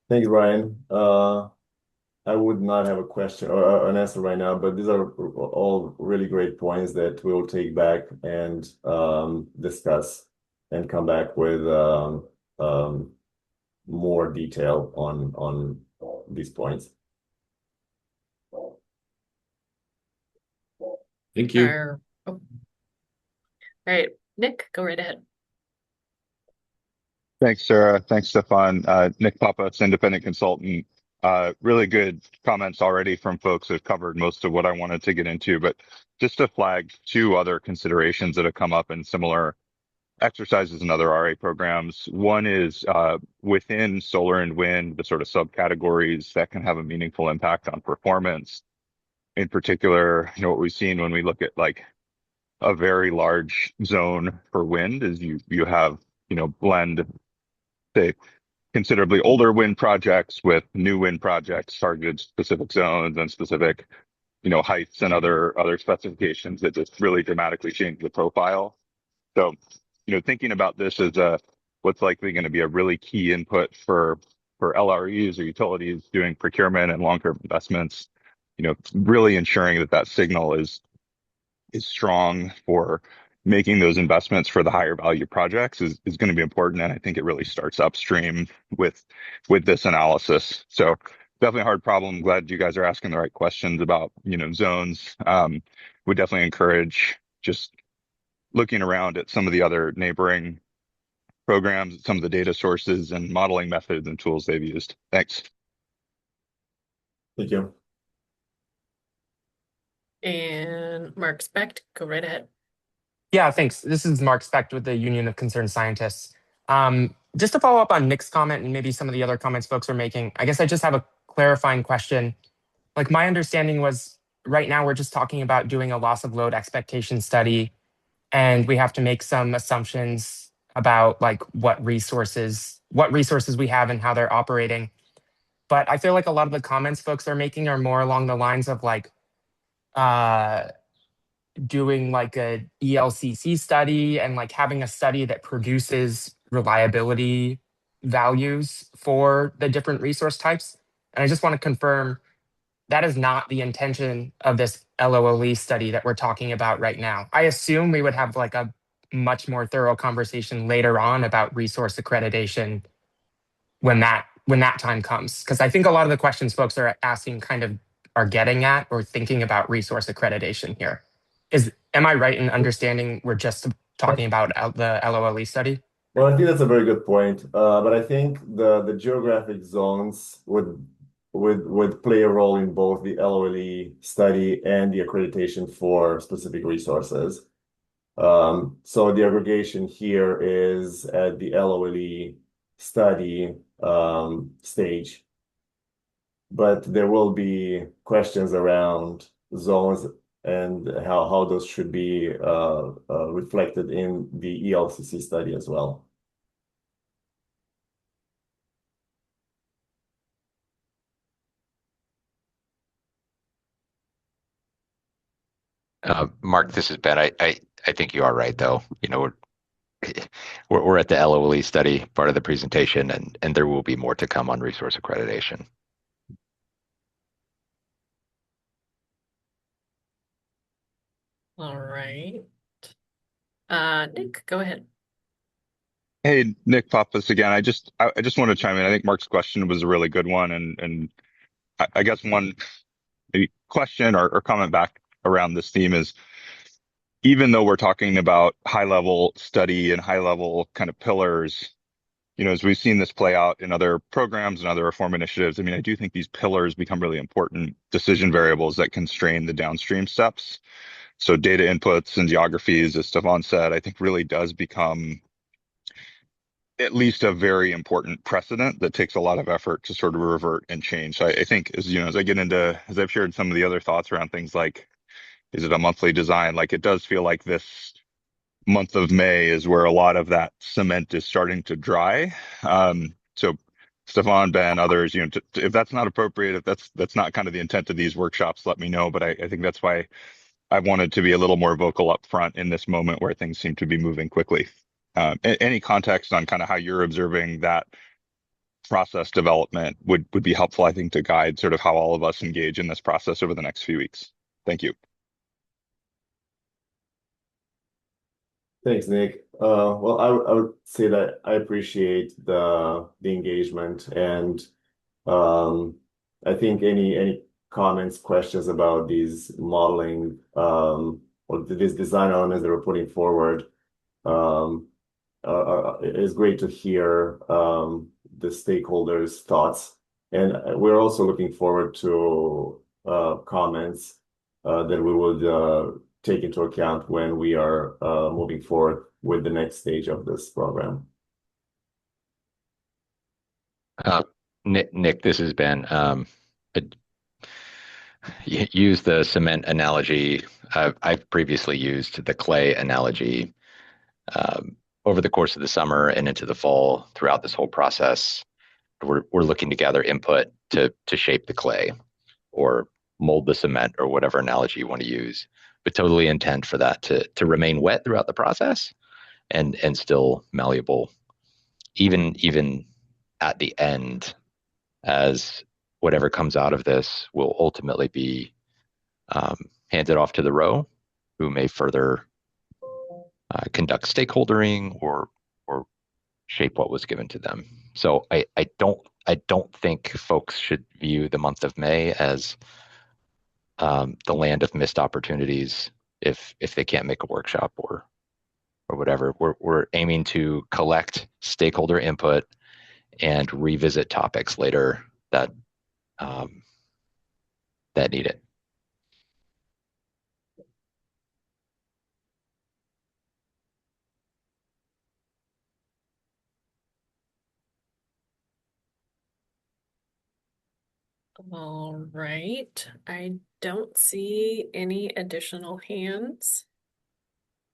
Thank you, Ryan. I would not have a question or an answer right now, but these are all really great points that we'll take back and discuss and come back with more detail on these points. Thank you. All right, Nick, go right ahead. Thanks, Sarah. Thanks, Stefan. Nick Pappas, independent consultant. Really good comments already from folks that have covered most of what I wanted to get into, but just to flag 2 other considerations that have come up in similar exercises and other RA programs. One is within solar and wind, the sort of subcategories that can have a meaningful impact on performance. In particular, what we've seen when we look at like a very large zone for wind is you have, blend, say, considerably older wind projects with new wind projects targeted specific zones and specific, heights and other specifications that just really dramatically change the profile. So, thinking about this as what's likely going to be a really key input for LREs or utilities doing procurement and long-term investments, really ensuring that signal is strong for making those investments for the higher value projects is going to be important. And I think it really starts upstream with this analysis. So definitely a hard problem. Glad you guys are asking the right questions about, zones. Would definitely encourage just looking around at some of the other neighboring programs, some of the data sources and modeling methods and tools they've used. Thanks. Thank you. And Mark Specht, go right ahead. Yeah, thanks. This is Mark Specht with the Union of Concerned Scientists. Just to follow up on Nick's comment and maybe some of the other comments folks are making, I guess I just have a clarifying question. Like my understanding was right now we're just talking about doing a loss of load expectation study, and we have to make some assumptions about like what resources we have and how they're operating. But I feel like a lot of the comments folks are making are more along the lines of like uh, doing like a ELCC study and like having a study that produces reliability values for the different resource types. And I just want to confirm that is not the intention of this LOLE study that we're talking about right now. I assume we would have like a much more thorough conversation later on about resource accreditation when that time comes. Because I think a lot of the questions folks are asking kind of are getting at or thinking about resource accreditation here. Am I right in understanding we're just talking about the LOLE study? Well, I think that's a very good point. But I think the geographic zones would play a role in both the LOLE study and the accreditation for specific resources. So the aggregation here is at the LOLE study stage, but there will be questions around zones and how those should be reflected in the ELCC study as well. Mark, this is Ben. I think you are right, though. We're at the LOLE study part of the presentation, and there will be more to come on resource accreditation. All right. Nick, go ahead. Hey, Nick Pappas again. I just want to chime in. I think Mark's question was a really good one, and I guess one maybe question or comment back around this theme is, even though we're talking about high level study and high level kind of pillars, as we've seen this play out in other programs and other reform initiatives, I mean, I do think these pillars become really important decision variables that constrain the downstream steps. So data inputs and geographies, as Stefan said, I think really does become at least a very important precedent that takes a lot of effort to sort of revert and change. So I think as I've shared some of the other thoughts around things like, is it a monthly design? Like it does feel like this month of May is where a lot of that cement is starting to dry. So Stefan, Ben, others, if that's not appropriate, if that's not kind of the intent of these workshops, let me know. But I think that's why I wanted to be a little more vocal up front in this moment where things seem to be moving quickly. Any context on kind of how you're observing that process development would be helpful, I think, to guide sort of how all of us engage in this process over the next few weeks. Thank you. Thanks, Nick. Well, I would say that I appreciate the engagement, and I think any comments, questions about these modeling or these design elements that we're putting forward um, is great to hear the stakeholders' thoughts. And we're also looking forward to comments that we would take into account when we are moving forward with the next stage of this program. Nick, this has been use the cement analogy. I've previously used the clay analogy over the course of the summer and into the fall. Throughout this whole process, we're looking to gather input to shape the clay or mold the cement or whatever analogy you want to use, but totally intend for that to remain wet throughout the process and still malleable, even at the end, as whatever comes out of this will ultimately be handed off to the row, who may further conduct stakeholdering or shape what was given to them. So I don't think folks should view the month of May as the land of missed opportunities if they can't make a workshop or whatever. We're aiming to collect stakeholder input and revisit topics later that need it. All right. I don't see any additional hands.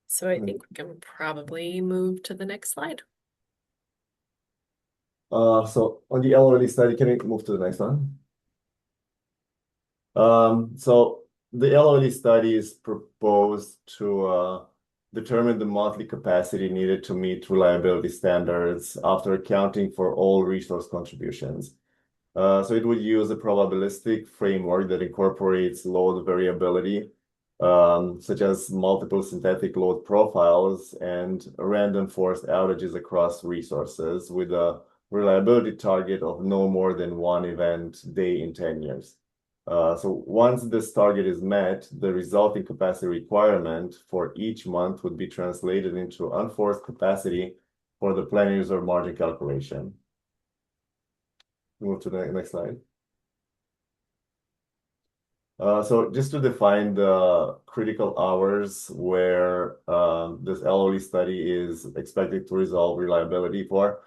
So I think we can probably move to the next slide. So on the LOD study, can we move to the next one? So the LOD study is proposed to determine the monthly capacity needed to meet reliability standards after accounting for all resource contributions. So it would use a probabilistic framework that incorporates load variability, such as multiple synthetic load profiles and random forced outages across resources with a reliability target of no more than one event day in 10 years. So once this target is met, the resulting capacity requirement for each month would be translated into unforced capacity for the plan user margin calculation. Move to the next slide. So just to define the critical hours where this LOE study is expected to resolve reliability for.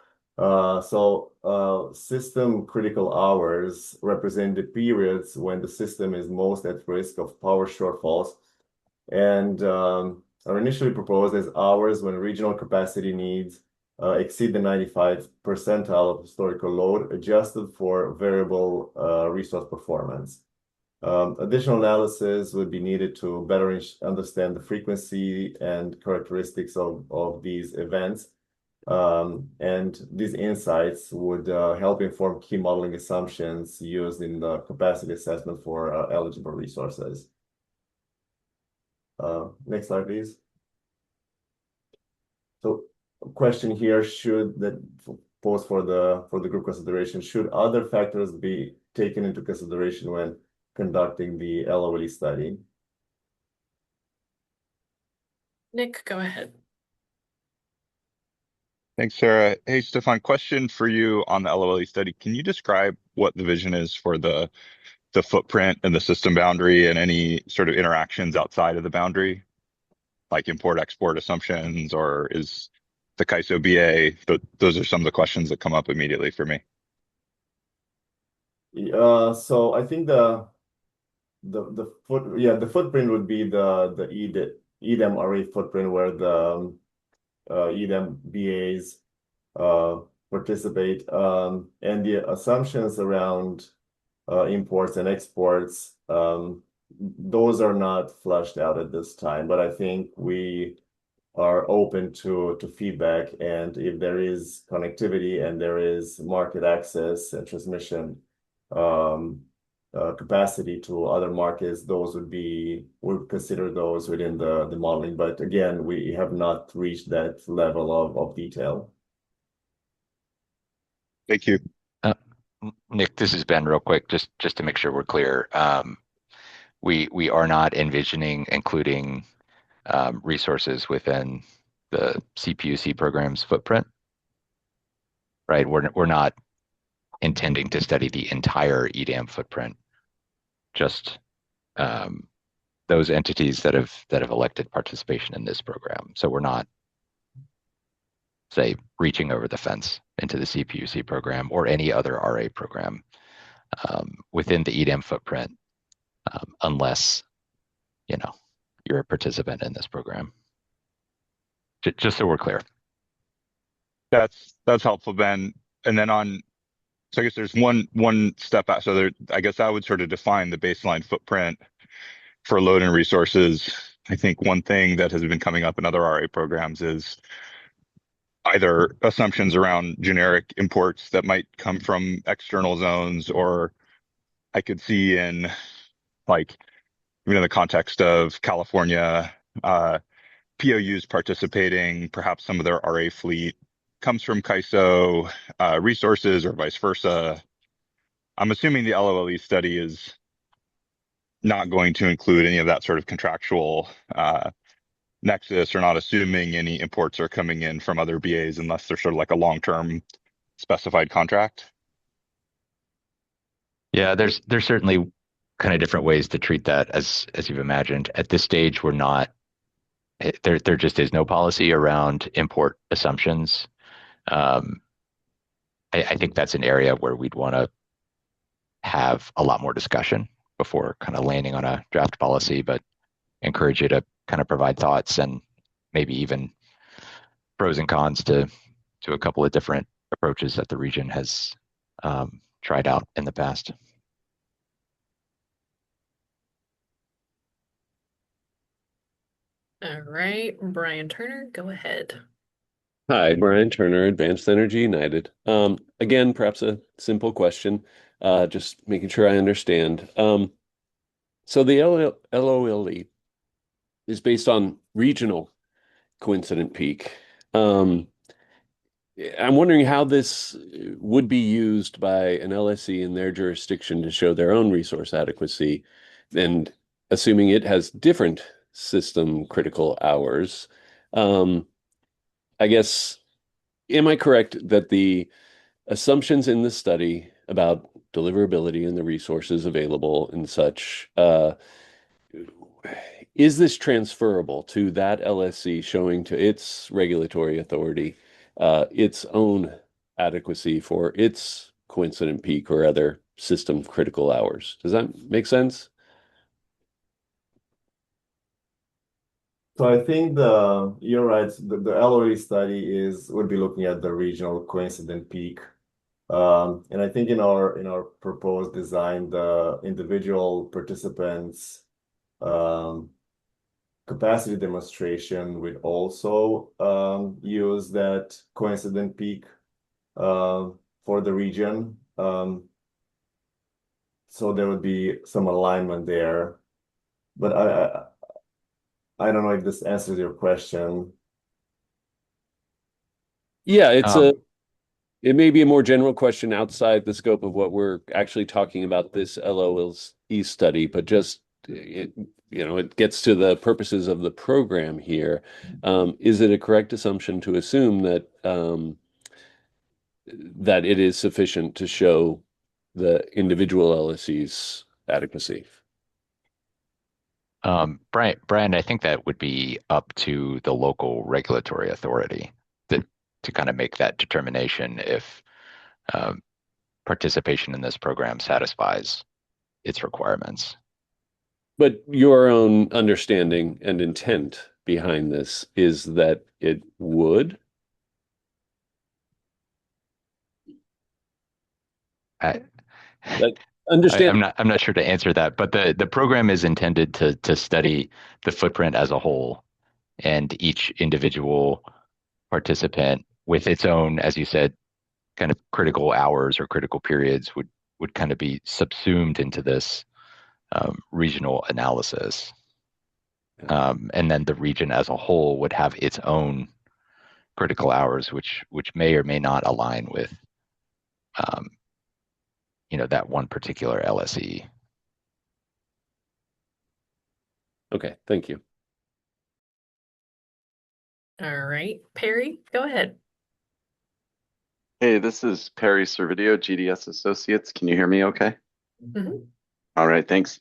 System critical hours represent the periods when the system is most at risk of power shortfalls and are initially proposed as hours when regional capacity needs exceed the 95th percentile of historical load adjusted for variable resource performance. Additional analysis would be needed to better understand the frequency and characteristics of these events. And these insights would help inform key modeling assumptions used in the capacity assessment for eligible resources. Next slide, please. So question here, posed for the group consideration, should other factors be taken into consideration when conducting the LOE study? Nick, go ahead. Thanks, Sarah. Hey, Stefan, question for you on the LOLE study. Can you describe what the vision is for the footprint and the system boundary and any sort of interactions outside of the boundary, like import-export assumptions, or is the KISO BA? Those are some of the questions that come up immediately for me. So I think the footprint would be the EDEM array footprint where the EDEM BAs participate, and the assumptions around imports and exports, those are not fleshed out at this time, but I think we are open to feedback, and if there is connectivity and there is market access and transmission capacity to other markets, we'd consider those within the modeling. But again, we have not reached that level of detail. Thank you. Nick, this is Ben real quick, just to make sure we're clear. We are not envisioning including resources within the CPUC program's footprint, right? We're not intending to study the entire EDAM footprint, just those entities that have elected participation in this program. So we're not, say, reaching over the fence into the CPUC program or any other RA program within the EDAM footprint, unless you're a participant in this program. Just so we're clear. That's helpful, Ben. And then so I guess there's one step out. So I guess I would sort of define the baseline footprint for load and resources. I think one thing that has been coming up in other RA programs is either assumptions around generic imports that might come from external zones, or I could see in even in the context of California, POUs participating, perhaps some of their RA fleet comes from KISO resources or vice versa. I'm assuming the LOLE study is not going to include any of that sort of contractual nexus, or not assuming any imports are coming in from other BAs unless they're sort of like a long-term specified contract. Yeah, there's certainly kind of different ways to treat that, as you've imagined. At this stage, we're not. There just is no policy around import assumptions. I think that's an area where we'd want to have a lot more discussion before kind of landing on a draft policy, but encourage you to kind of provide thoughts and maybe even pros and cons to a couple of different approaches that the region has tried out in the past. All right, Brian Turner, go ahead. Hi, Brian Turner, Advanced Energy United. Again, perhaps a simple question, just making sure I understand. So the LOLE is based on regional coincident peak. Um, I'm wondering how this would be used by an LSE in their jurisdiction to show their own resource adequacy, and assuming it has different system critical hours. Um, I guess, am I correct that the assumptions in the study about deliverability and the resources available and such, is this transferable to that LSC showing to its regulatory authority its own adequacy for its coincident peak or other system critical hours? Does that make sense? So I think you're right. The LOE study would be looking at the regional coincident peak. And I think in our proposed design, the individual participants capacity demonstration would also use that coincident peak for the region. So there would be some alignment there. But I don't know if this answers your question. Yeah, Um, it may be a more general question outside the scope of what we're actually talking about this LOE study, but just it gets to the purposes of the program here. Is it a correct assumption to assume that it is sufficient to show the individual LSE's adequacy? Brian, I think that would be up to the local regulatory authority to kind of make that determination if um, participation in this program satisfies its requirements. But your own understanding and intent behind this is that it would? I, That understand. I'm not sure to answer that, but the program is intended to study the footprint as a whole, and each individual participant with its own, as you said, kind of critical hours or critical periods would kind of be subsumed into this regional analysis. And then the region as a whole would have its own critical hours, which may or may not align with um, that one particular LSE. Okay, thank you. All right, Perry, go ahead. Hey, this is Perry Servideo, GDS Associates. Can you hear me okay? Mm-hmm. All right, thanks.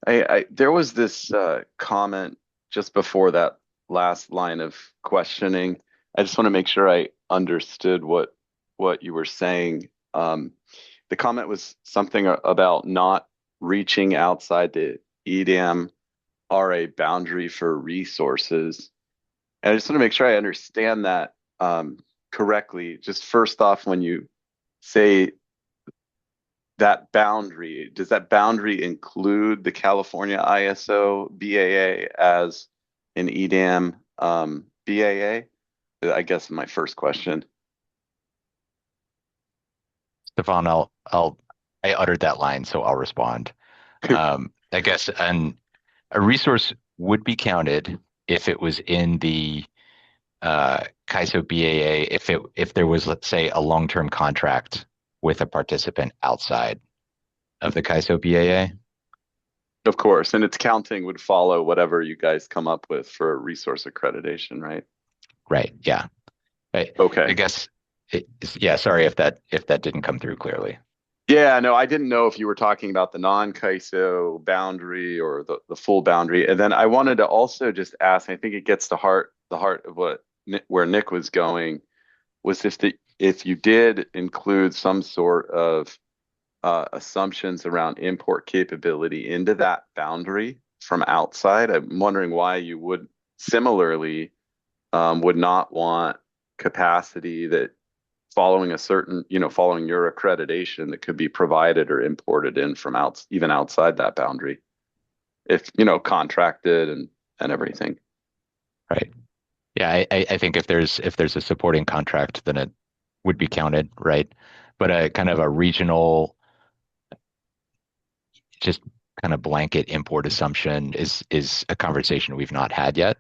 There was this comment just before that last line of questioning. I just want to make sure I understood what you were saying. The comment was something about not reaching outside the EDAM RA boundary for resources. And I just want to make sure I understand that correctly. Just first off, when you say that boundary, does that boundary include the California ISO BAA as an EDAM BAA? I guess my first question. Stefan, I uttered that line, so I'll respond. I guess a resource would be counted if it was in the CAISO BAA, if there was, let's say, a long-term contract with a participant outside of the CAISO BAA. Of course, and its counting would follow whatever you guys come up with for resource accreditation, right? Right. Yeah. Okay. I guess. Yeah. Sorry if that didn't come through clearly. Yeah, no, I didn't know if you were talking about the non-CAISO boundary or the full boundary. And then I wanted to also just ask, I think it gets to the heart of where Nick was going, was if you did include some sort of assumptions around import capability into that boundary from outside. I'm wondering why you would similarly would not want capacity that following a certain, following your accreditation that could be provided or imported in from even outside that boundary, if, contracted and everything. Right. Yeah, I think if there's a supporting contract, then it would be counted, right? But a kind of a regional, just kind of blanket import assumption is a conversation we've not had yet.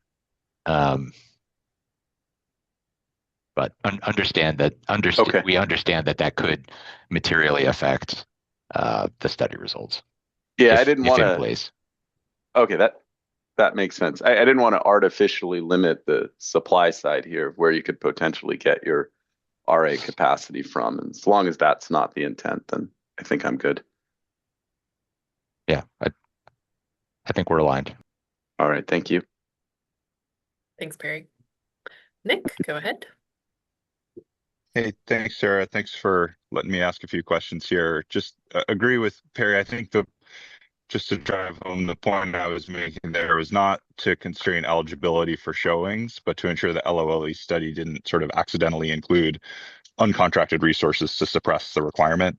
But understand that Okay. we understand that could materially affect the study results Yeah, I didn't if want in to. place. Okay, that makes sense. I didn't want to artificially limit the supply side here, where you could potentially get your RA capacity from. And as long as that's not the intent, then I think I'm good. Yeah, I think we're aligned. All right, thank you. Thanks, Perry. Nick, go ahead. Hey, thanks, Sarah. Thanks for letting me ask a few questions here. Just agree with Perry. I think just to drive home the point I was making there was not to constrain eligibility for showings, but to ensure the LOLE study didn't sort of accidentally include uncontracted resources to suppress the requirement.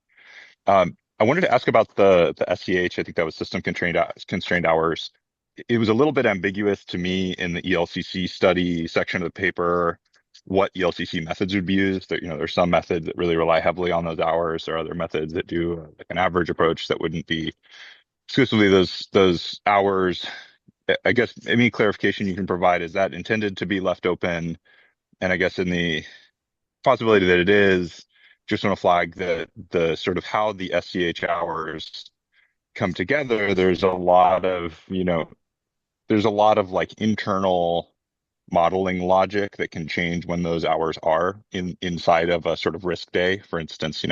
I wanted to ask about the SCH. I think that was system constrained hours. It was a little bit ambiguous to me in the ELCC study section of the paper what ELCC methods would be used. That, there's some methods that really rely heavily on those hours. There are other methods that do like an average approach that wouldn't be exclusively those hours. I guess any clarification you can provide, is that intended to be left open? And I guess in the possibility that it is, just want to flag the sort of how the SCH hours come together. There's a lot of like internal modeling logic that can change when those hours are inside of a sort of risk day. For instance,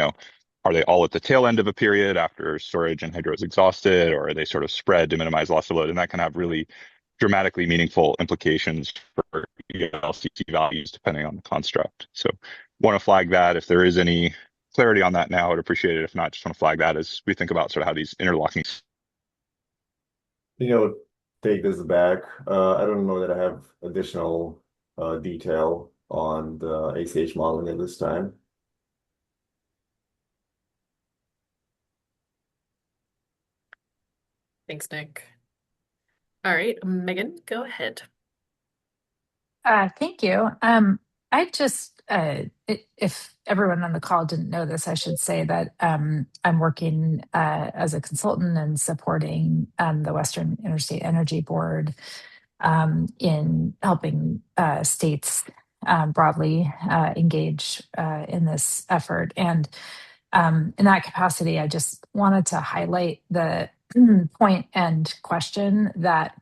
are they all at the tail end of a period after storage and hydro is exhausted, or are they sort of spread to minimize loss of load? And that can have really dramatically meaningful implications for ELCC values depending on the construct. So want to flag that. If there is any clarity on that now, I'd appreciate it. If not, just want to flag that as we think about sort of how these interlocking. Take this back. I don't know that I have additional detail on the ACH modeling at this time. Thanks, Nick. All right, Megan, go ahead. Thank you. I just, if everyone on the call didn't know this, I should say that I'm working as a consultant and supporting the Western Interstate Energy Board in helping states broadly engage in this effort. And in that capacity, I just wanted to highlight the point and question that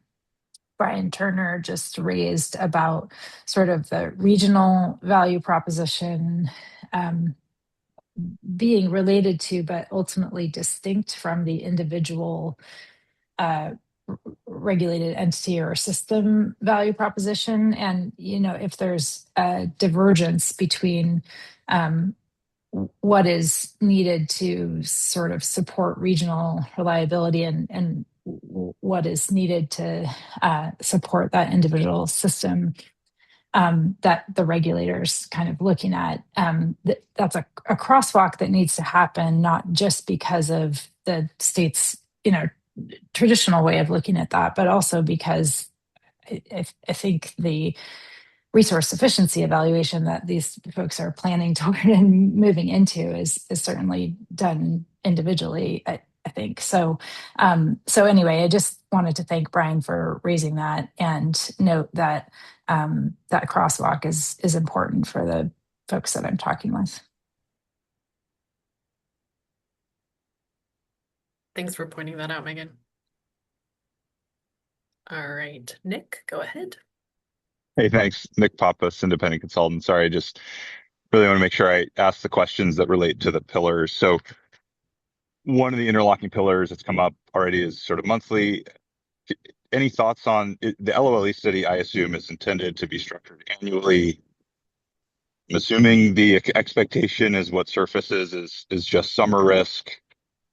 Brian Turner just raised about sort of the regional value proposition being related to, but ultimately distinct from the individual regulated entity or system value proposition. And, if there's a divergence between what is needed to sort of support regional reliability and what is needed to support that individual system that the regulators kind of looking at. That's a crosswalk that needs to happen, not just because of the state's traditional way of looking at that, but also because I think the resource sufficiency evaluation that these folks are planning toward and moving into is certainly done individually, I think. So anyway, I just wanted to thank Brian for raising that and note that that crosswalk is important for the folks that I'm talking with. Thanks for pointing that out, Megan. All right, Nick, go ahead. Hey, thanks. Nick Pappas, independent consultant. Sorry, I just really want to make sure I ask the questions that relate to the pillars. So one of the interlocking pillars that's come up already is sort of monthly. Any thoughts on the LOLE study? I assume is intended to be structured annually. I'm assuming the expectation is what surfaces is just summer risk.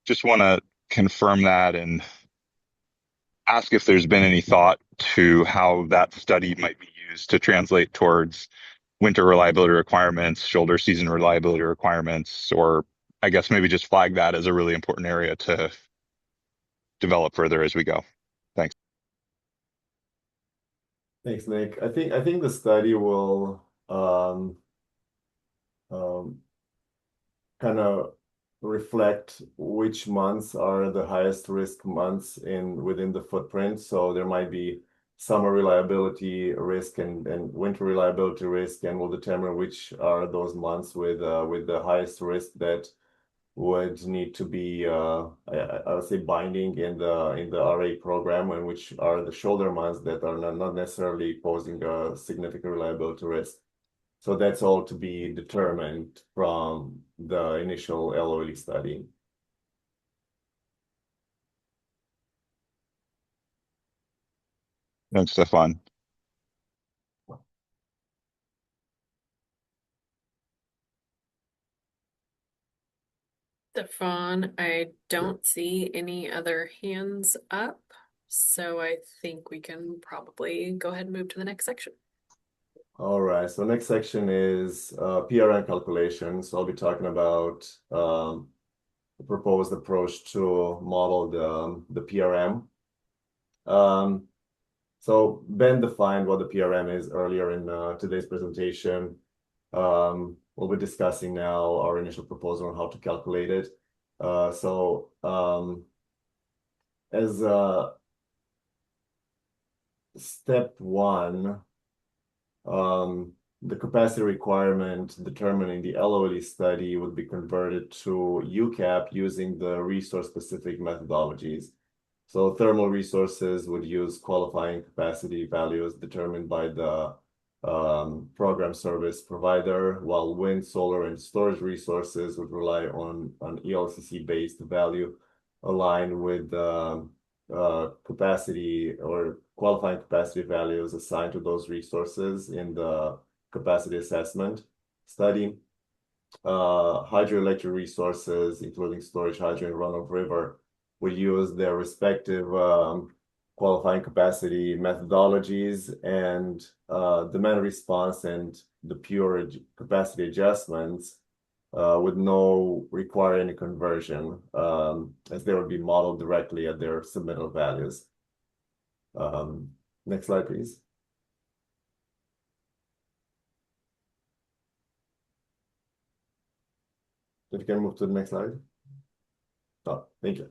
just want to confirm that and ask if there's been any thought to how that study might be used to translate towards winter reliability requirements, shoulder season reliability requirements, or I guess maybe just flag that as a really important area to develop further as we go. Thanks. Thanks, Nick. I think the study will um, kind of reflect which months are the highest risk months within the footprint. So there might be summer reliability risk and winter reliability risk, and we'll determine which are those months with the highest risk that would need to be I would say binding in the RA program, and which are the shoulder months that are not necessarily posing a significant reliability risk. So that's all to be determined from the initial LOE study. Thanks, Stefan. Stefan, I don't see any other hands up, so I think we can probably go ahead and move to the next section. All right, so next section is PRM calculation. So I'll be talking about the proposed approach to model the PRM. So Ben defined what the PRM is earlier in today's presentation. We'll be discussing now our initial proposal on how to calculate it. As step one, the capacity requirement determined in the LOE study would be converted to UCAP using the resource-specific methodologies. So thermal resources would use qualifying capacity values determined by the program service provider, while wind, solar, and storage resources would rely on an ELCC-based value aligned with capacity or qualifying capacity values assigned to those resources in the capacity assessment study. Hydroelectric resources, including storage hydro and run-of-river, will use their respective qualifying capacity methodologies, and demand response and the pure capacity adjustments would no require any conversion, as they would be modeled directly at their submittal values. Next slide, please. If you can move to the next slide. Oh, thank you.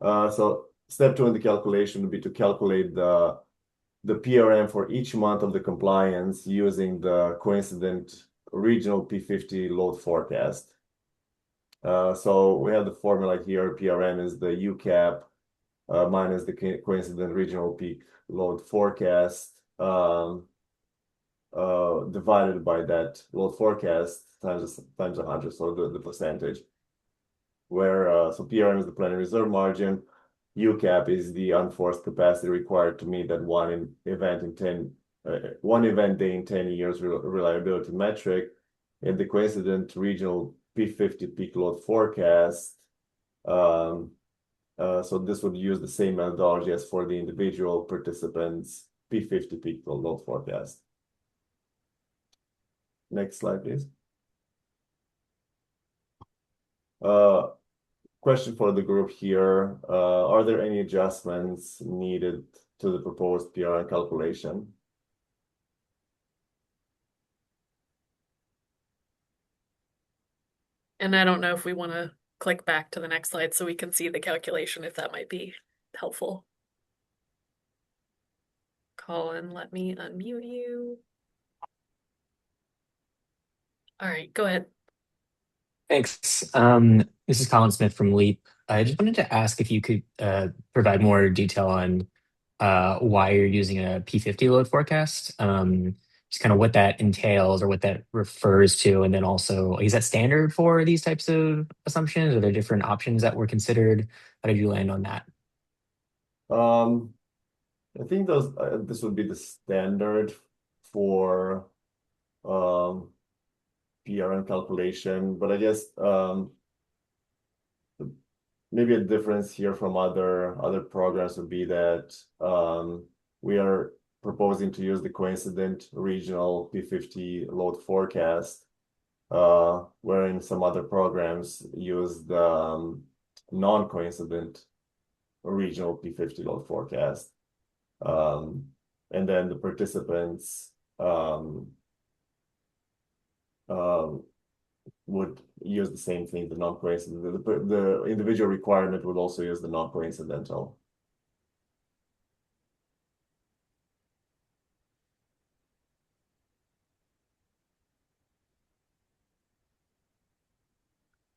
So step two in the calculation would be to calculate the PRM for each month of the compliance using the coincident regional P50 load forecast. So we have the formula here. PRM is the UCAP minus the coincident regional peak load forecast divided by that load forecast times 100, so the percentage. Where so PRM is the planning reserve margin, UCAP is the unforced capacity required to meet that one event day in 10 years reliability metric, and the coincident regional P50 peak load forecast. So this would use the same methodology as for the individual participants P50 peak load forecast. Next slide, please. Question for the group here. Are there any adjustments needed to the proposed PRM calculation? And I don't know if we want to click back to the next slide so we can see the calculation, if that might be helpful. Colin, let me unmute you. All right, go ahead. Thanks. This is Colin Smith from LEAP. I just wanted to ask if you could provide more detail on why you're using a P50 load forecast, just kind of what that entails or what that refers to, and then also, is that standard for these types of assumptions? Are there different options that were considered? How did you land on that? I think this would be the standard for PRM calculation, but I guess maybe a difference here from other programs would be that we are proposing to use the coincident regional P50 load forecast, wherein some other programs use the non-coincident regional P50 load forecast. And then the participants would use the same thing, the non-coincidental. The individual requirement would also use the non-coincidental.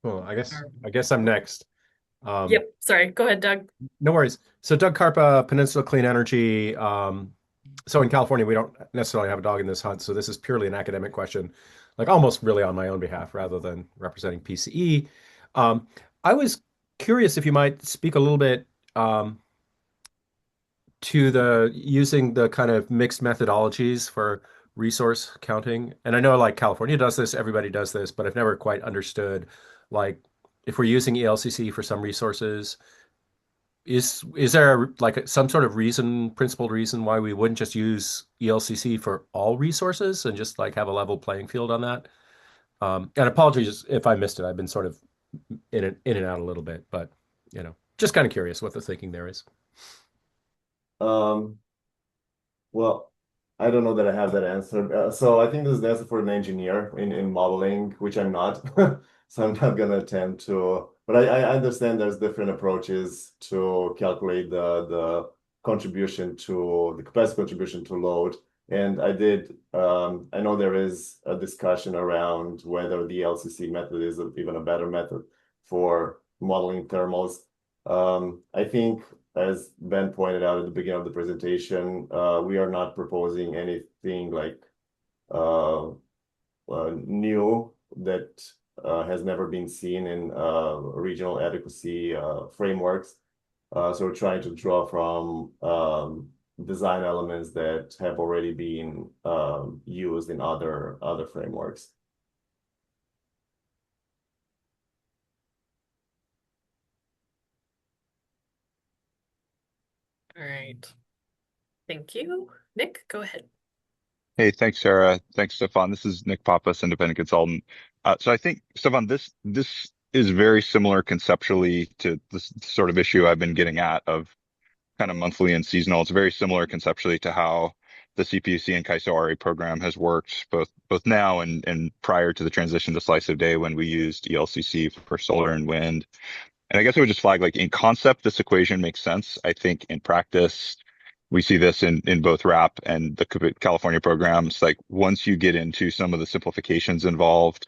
Well, I guess I'm next. Yep. Sorry. Go ahead, Doug. No worries. So Doug Carpa, Peninsula Clean Energy. So in California, we don't necessarily have a dog in this hunt, so this is purely an academic question, like almost really on my own behalf rather than representing PCE. I was curious if you might speak a little bit to the using the kind of mixed methodologies for resource counting. And I know like California does this, everybody does this, but I've never quite understood like if we're using ELCC for some resources, is there like some sort of reason, principled reason why we wouldn't just use ELCC for all resources and just like have a level playing field on that? And apologies if I missed it. I've been sort of in and out a little bit, but just kind of curious what the thinking there is. Um, well, I don't know that I have that answer. So I think this is the answer for an engineer in modeling, which I'm not. So I'm not going to attempt to, but I understand there's different approaches to calculate the contribution to the capacity contribution to load. And I know there is a discussion around whether the LCC method is even a better method for modeling thermals. I think as Ben pointed out at the beginning of the presentation, we are not proposing anything like new that has never been seen in regional adequacy frameworks. So we're trying to draw from design elements that have already been used in other frameworks. All right. Thank you. Nick, go ahead. Hey, thanks, Sarah. Thanks, Stefan. This is Nick Pappas, independent consultant. So I think, Stefan, this is very similar conceptually to this sort of issue I've been getting at of kind of monthly and seasonal. It's very similar conceptually to how the CPUC and CAISO RA program has worked both now and prior to the transition to slice of day when we used ELCC for solar and wind. And I guess I would just flag, like in concept, this equation makes sense. I think in practice, we see this in both RAP and the California programs. Like once you get into some of the simplifications involved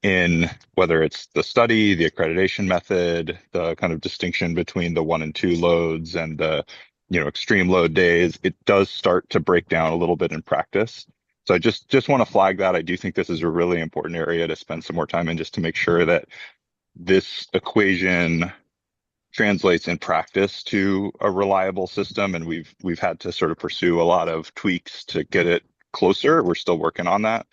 in whether it's the study, the accreditation method, the kind of distinction between the 1 and 2 loads and the extreme load days, it does start to break down a little bit in practice. So I just want to flag that. I do think this is a really important area to spend some more time in just to make sure that this equation translates in practice to a reliable system. And we've had to sort of pursue a lot of tweaks to get it closer. We're still working on that.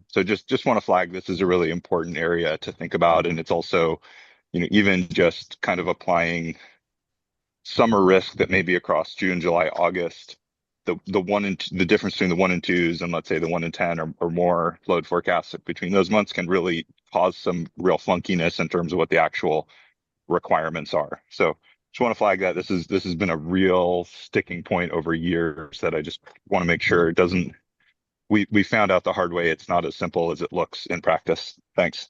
So just want to flag this is a really important area to think about. And it's also, even just kind of applying summer risk that may be across June, July, August, the difference between the 1 and 2s and let's say the 1 and 10 or more load forecasts between those months can really cause some real funkiness in terms of what the actual requirements are. So just want to flag that this has been a real sticking point over years that I just want to make sure it doesn't. We found out the hard way. It's not as simple as it looks in practice. Thanks.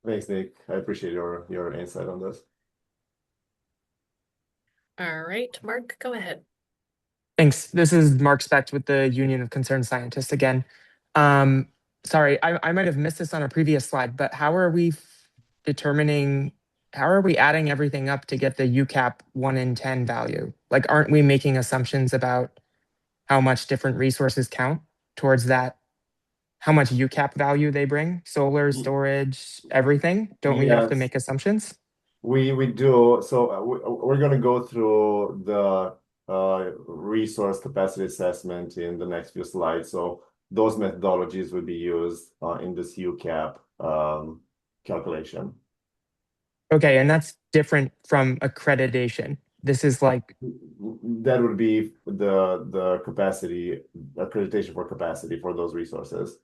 Thanks, Nick. I appreciate your insight on this. All right, Mark, go ahead. Thanks. This is Mark Specht with the Union of Concerned Scientists again. Sorry, I might have missed this on a previous slide, but how are we adding everything up to get the UCAP 1 in 10 value? Like, aren't we making assumptions about how much different resources count towards that, how much UCAP value they bring? Solar, storage, everything? Don't we have to make assumptions? We do. So we're going to go through the resource capacity assessment in the next few slides. So those methodologies will be used in this UCAP calculation. Okay, and that's different from accreditation. This is like, That would be the capacity accreditation for capacity for those resources.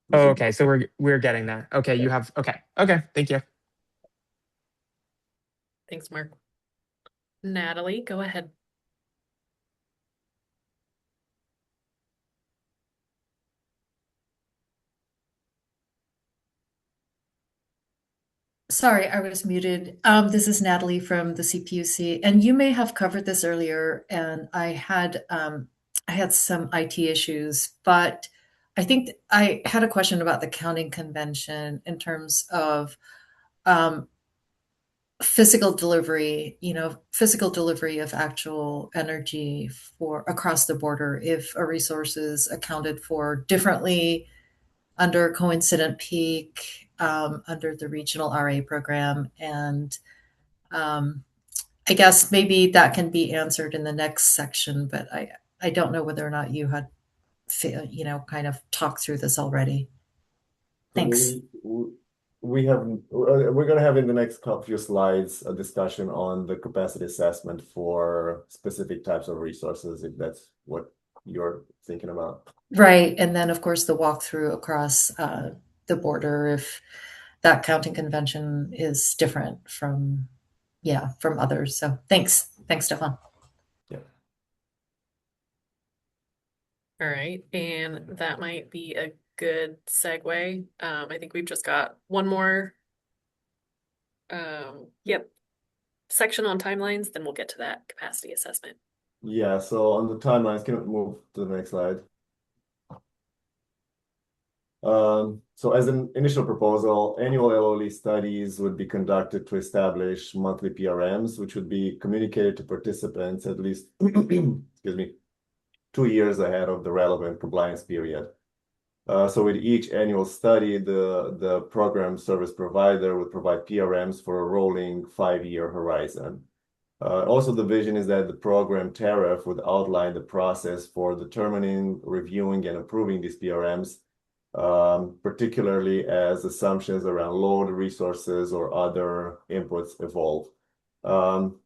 This oh, would okay, so we're getting that. Okay, you yeah. have, okay, thank you. Thanks, Mark. Natalie, go ahead. Sorry, I was muted. This is Natalie from the CPUC, and you may have covered this earlier, and I had some IT issues, but I think I had a question about the counting convention in terms of um, physical delivery, physical delivery of actual energy for across the border if a resource is accounted for differently under coincident peak, under the regional RA program. And um, I guess maybe that can be answered in the next section, but I don't know whether or not you had, kind of talked through this already. Thanks. We have we're going to have in the next few slides a discussion on the capacity assessment for specific types of resources, if that's what you're thinking about. Right. And then, of course, the walkthrough across the border if that counting convention is different from, yeah, from others. So thanks. Thanks, Stefan. Yeah. All right, and that might be a good segue. I think we've just got one more, yep, section on timelines, then we'll get to that capacity assessment. Yeah, so on the timelines, can we move to the next slide? So as an initial proposal, annual LOLE studies would be conducted to establish monthly PRMs, which would be communicated to participants at least, excuse me, 2 years ahead of the relevant compliance period. So with each annual study, the program service provider would provide PRMs for a rolling 5-year horizon. Also, the vision is that the program tariff would outline the process for determining, reviewing, and approving these PRMs, particularly as assumptions around load, resources, or other inputs evolve.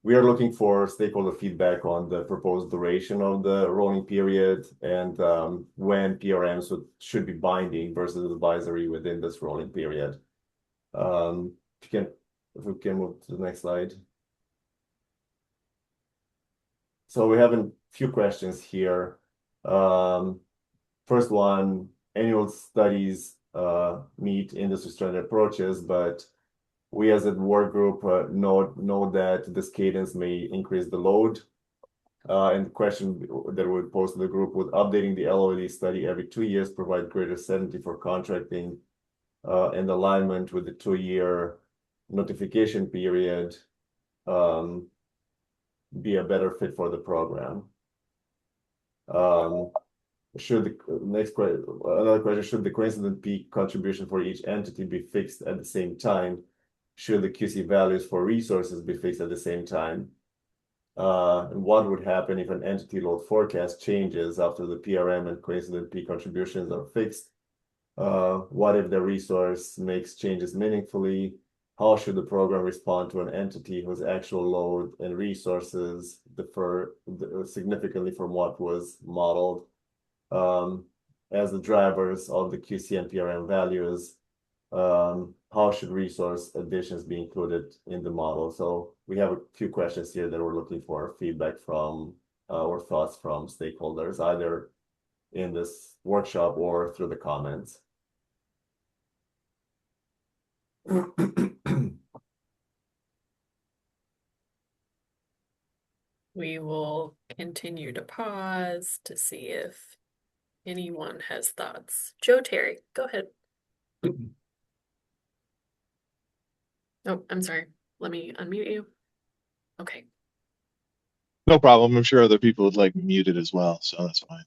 We are looking for stakeholder feedback on the proposed duration of the rolling period and when PRMs should be binding versus advisory within this rolling period. If we can move to the next slide. So we have a few questions here. First one, annual studies meet industry standard approaches, but we as a work group know that this cadence may increase the load. And the question that we would pose to the group, would updating the LOD study every 2 years provide greater certainty for contracting and alignment with the 2-year notification period be a better fit for the program? Another question, should the coincident peak contribution for each entity be fixed at the same time? Should the QC values for resources be fixed at the same time? And what would happen if an entity load forecast changes after the PRM and coincident peak contributions are fixed? What if the resource makes changes meaningfully? How should the program respond to an entity whose actual load and resources differ significantly from what was modeled? As the drivers of the QC and PRM values, how should resource additions be included in the model? So we have a few questions here that we're looking for feedback from or thoughts from stakeholders, either in this workshop or through the comments. We will continue to pause to see if anyone has thoughts. Joe Terry, go ahead. Oh, I'm sorry. Let me unmute you. Okay. No problem. I'm sure other people would like me muted as well, so that's fine.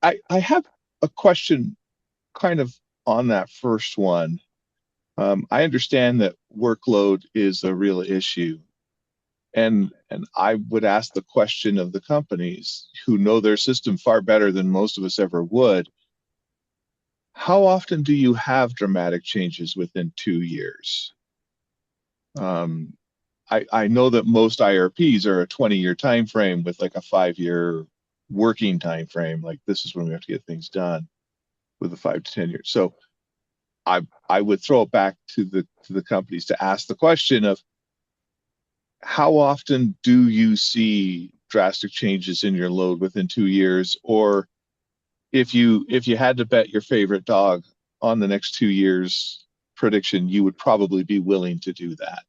I have a question kind of on that first one. I understand that workload is a real issue. And I would ask the question of the companies who know their system far better than most of us ever would. How often do you have dramatic changes within 2 years? Um, I know that most IRPs are a 20-year time frame with like a 5-year working time frame. Like this is when we have to get things done with the 5 to 10 years. So I would throw it back to the companies to ask the question of how often do you see drastic changes in your load within 2 years? Or if you had to bet your favorite dog on the next 2 years prediction, you would probably be willing to do that.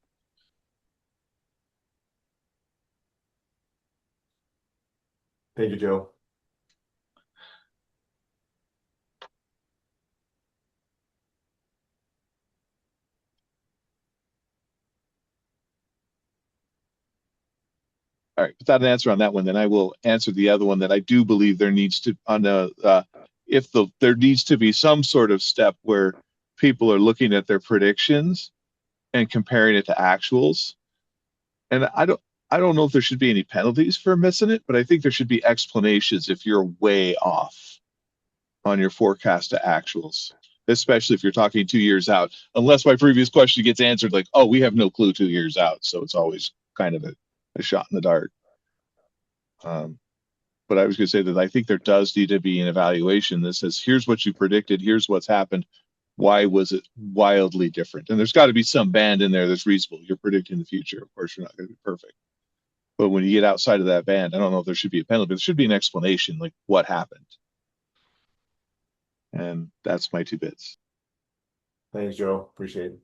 Thank you, Joe. All right, without an answer on that one, then I will answer the other one that I do believe there needs to on the if there needs to be some sort of step where people are looking at their predictions and comparing it to actuals. And I don't know if there should be any penalties for missing it, but I think there should be explanations if you're way off on your forecast to actuals, especially if you're talking 2 years out. Unless my previous question gets answered like, oh, we have no clue 2 years out, so it's always kind of a shot in the dark. But I was going to say that I think there does need to be an evaluation that says, here's what you predicted, here's what's happened. Why was it wildly different? And there's got to be some band in there that's reasonable. You're predicting the future. Of course, you're not going to be perfect. But when you get outside of that band, I don't know if there should be a penalty, but there should be an explanation, like what happened. And that's my 2 bits. Thanks, Joe. Appreciate it.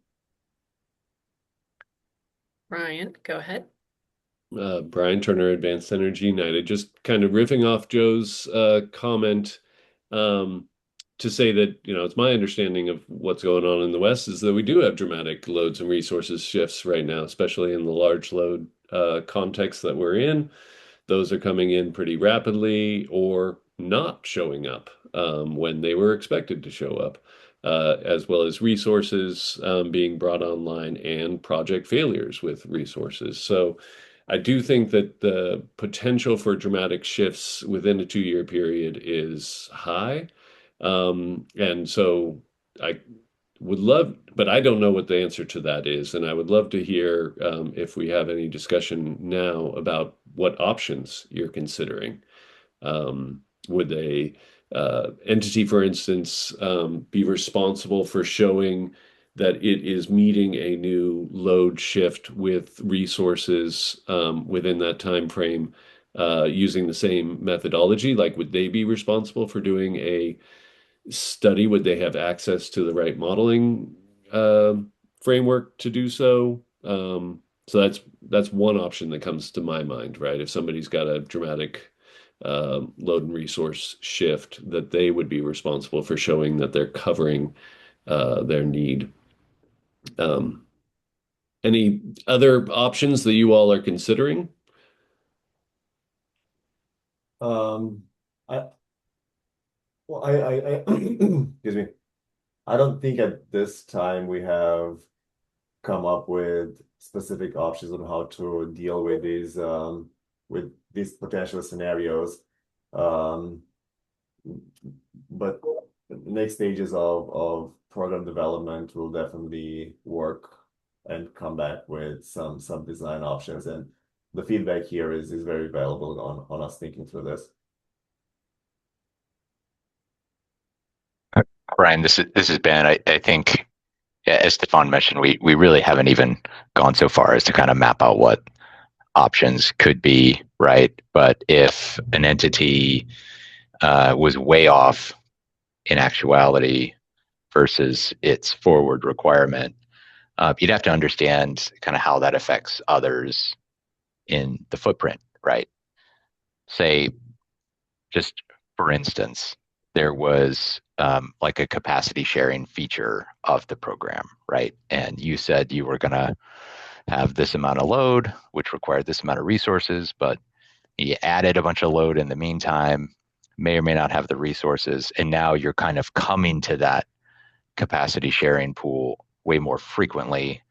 Ryan, go ahead. Brian Turner, Advanced Energy United, just kind of riffing off Joe's comment to say that, it's my understanding of what's going on in the West is that we do have dramatic loads and resources shifts right now, especially in the large load context that we're in. Those are coming in pretty rapidly or not showing up when they were expected to show up, as well as resources being brought online and project failures with resources. So I do think that the potential for dramatic shifts within a 2-year period is high. And so I would love, but I don't know what the answer to that is. And I would love to hear if we have any discussion now about what options you're considering. Would a entity, for instance, be responsible for showing that it is meeting a new load shift with resources within that time frame using the same methodology? Like, would they be responsible for doing a study? Would they have access to the right modeling framework to do so? So that's one option that comes to my mind, right? If somebody's got a dramatic load and resource shift, that they would be responsible for showing that they're covering their need. Any other options that you all are considering? I well, I excuse me. I don't think at this time we have come up with specific options on how to deal with these potential scenarios. Um, but the next stages of program development will definitely work and come back with some design options. And the feedback here is very valuable on us thinking through this. Brian, this is Ben. I think, as Stefan mentioned, we really haven't even gone so far as to kind of map out what options could be, right? But if an entity was way off in actuality versus its forward requirement, you'd have to understand kind of how that affects others in the footprint, right? Say, just for instance, there was like a capacity sharing feature of the program, right? And you said you were going to have this amount of load, which required this amount of resources, but you added a bunch of load in the meantime, may or may not have the resources, and now you're kind of coming to that capacity sharing pool way more frequently.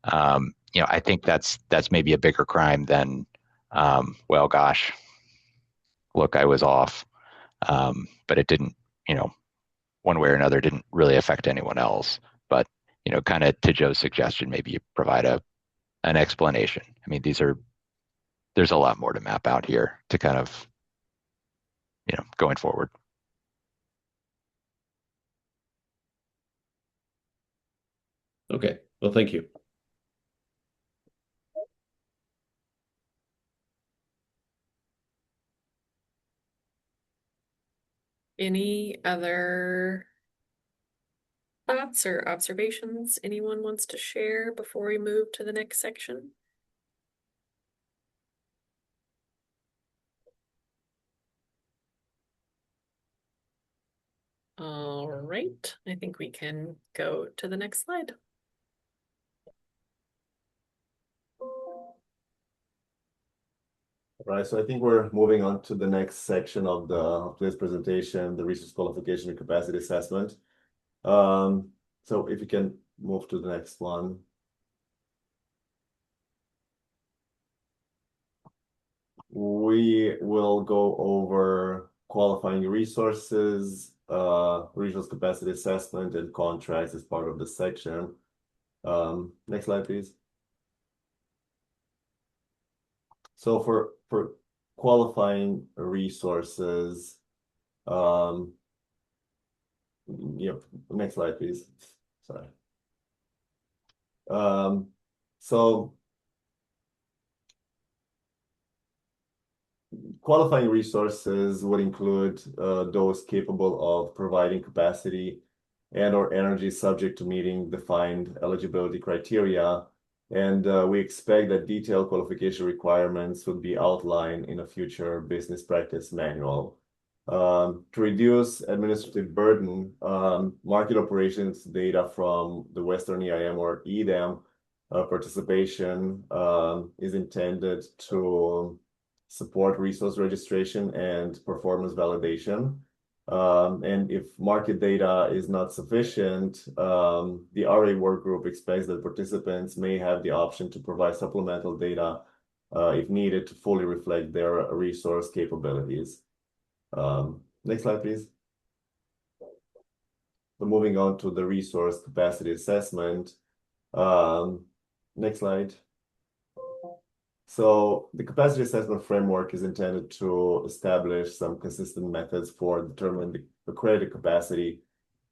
I think that's maybe a bigger crime than, well, gosh, look, I was off, but it didn't, one way or another, didn't really affect anyone else. But kind of to Joe's suggestion, maybe you provide a an explanation. I mean, there's a lot more to map out here to kind of, going forward. Okay, well, thank you. Any other thoughts or observations anyone wants to share before we move to the next section? All right, I think we can go to the next slide. Right, so I think we're moving on to the next section of today's presentation, the resource qualification and capacity assessment. So if you can move to the next one. We will go over qualifying resources, resource capacity assessment, and contracts as part of this section. Next slide, please. So for qualifying resources, yep, next slide, please. Sorry. So qualifying resources would include those capable of providing capacity and/or energy subject to meeting defined eligibility criteria. And we expect that detailed qualification requirements would be outlined in a future business practice manual. To reduce administrative burden, market operations data from the Western EIM or EDAM participation is intended to support resource registration and performance validation. And if market data is not sufficient, the RA work group expects that participants may have the option to provide supplemental data if needed to fully reflect their resource capabilities. Next slide, please. So moving on to the resource capacity assessment. Next slide. So the capacity assessment framework is intended to establish some consistent methods for determining the accredited capacity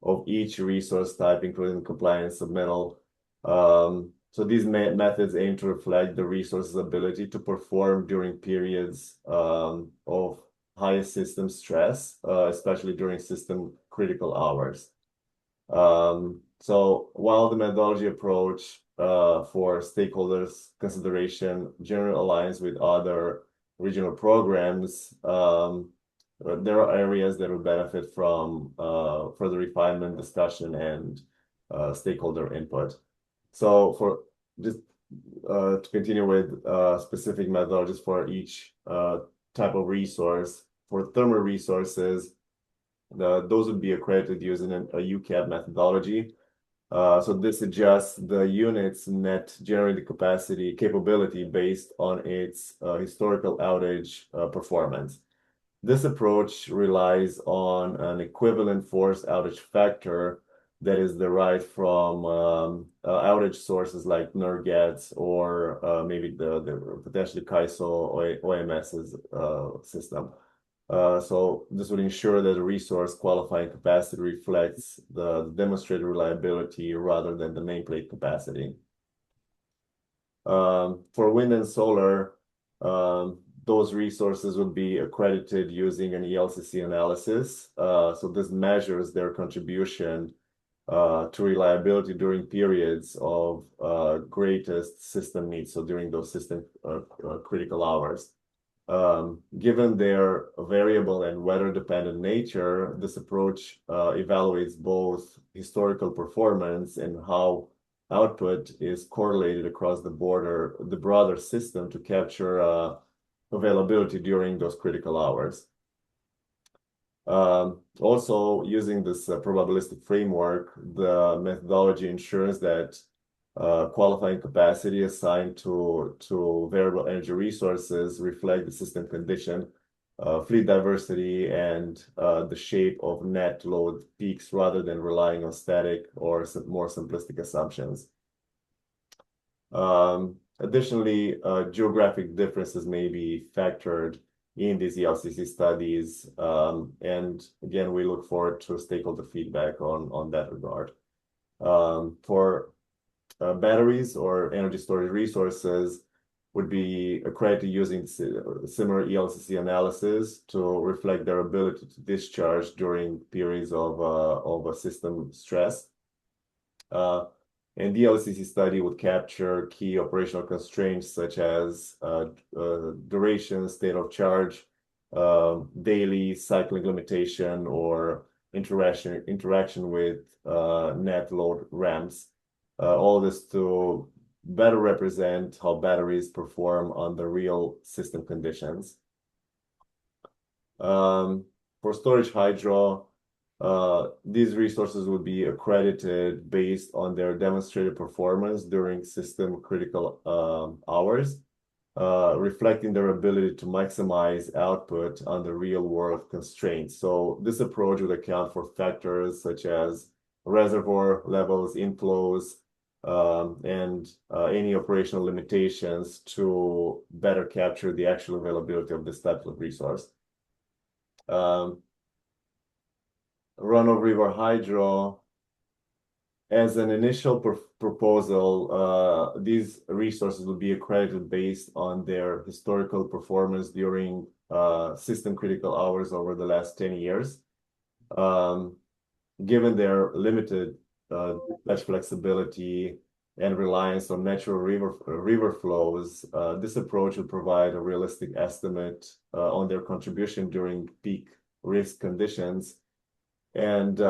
of each resource type, including compliance submittal. So these methods aim to reflect the resource's ability to perform during periods of highest system stress, especially during system critical hours. So while the methodology approach for stakeholders consideration generally aligns with other regional programs, there are areas that will benefit from further refinement, discussion, and stakeholder input. So for just to continue with specific methodologies for each type of resource, for thermal resources, those would be accredited using a UCAP methodology. So this adjusts the unit's net generating capability based on its historical outage performance. This approach relies on an equivalent force outage factor that is derived from outage sources like NERGATS or maybe the potentially CAISO or OMS's system. So this would ensure that the resource qualifying capacity reflects the demonstrated reliability rather than the nameplate capacity. For wind and solar, those resources would be accredited using an ELCC analysis. So this measures their contribution to reliability during periods of greatest system needs, so during those system critical hours. Given their variable and weather-dependent nature, this approach evaluates both historical performance and how output is correlated across the broader system to capture availability during those critical hours. Also, using this probabilistic framework, the methodology ensures that qualifying capacity assigned to variable energy resources reflect the system condition, fleet diversity, and the shape of net load peaks rather than relying on static or more simplistic assumptions. Additionally, geographic differences may be factored in these ELCC studies. And again, we look forward to stakeholder feedback on that regard. For batteries or energy storage resources would be accredited using similar ELCC analysis to reflect their ability to discharge during periods of a system stress. And the ELCC study would capture key operational constraints such as duration, state of charge, daily cycling limitation, or interaction with net load ramps. All this to better represent how batteries perform under real system conditions. For storage hydro, these resources would be accredited based on their demonstrated performance during system critical hours, reflecting their ability to maximize output under real-world constraints. So this approach would account for factors such as reservoir levels, inflows, and any operational limitations to better capture the actual availability of this type of resource. Run-of-river hydro, as an initial proposal, these resources will be accredited based on their historical performance during system critical hours over the last 10 years. Given their limited dispatch flexibility and reliance on natural river flows, this approach will provide a realistic estimate on their contribution during peak risk conditions. And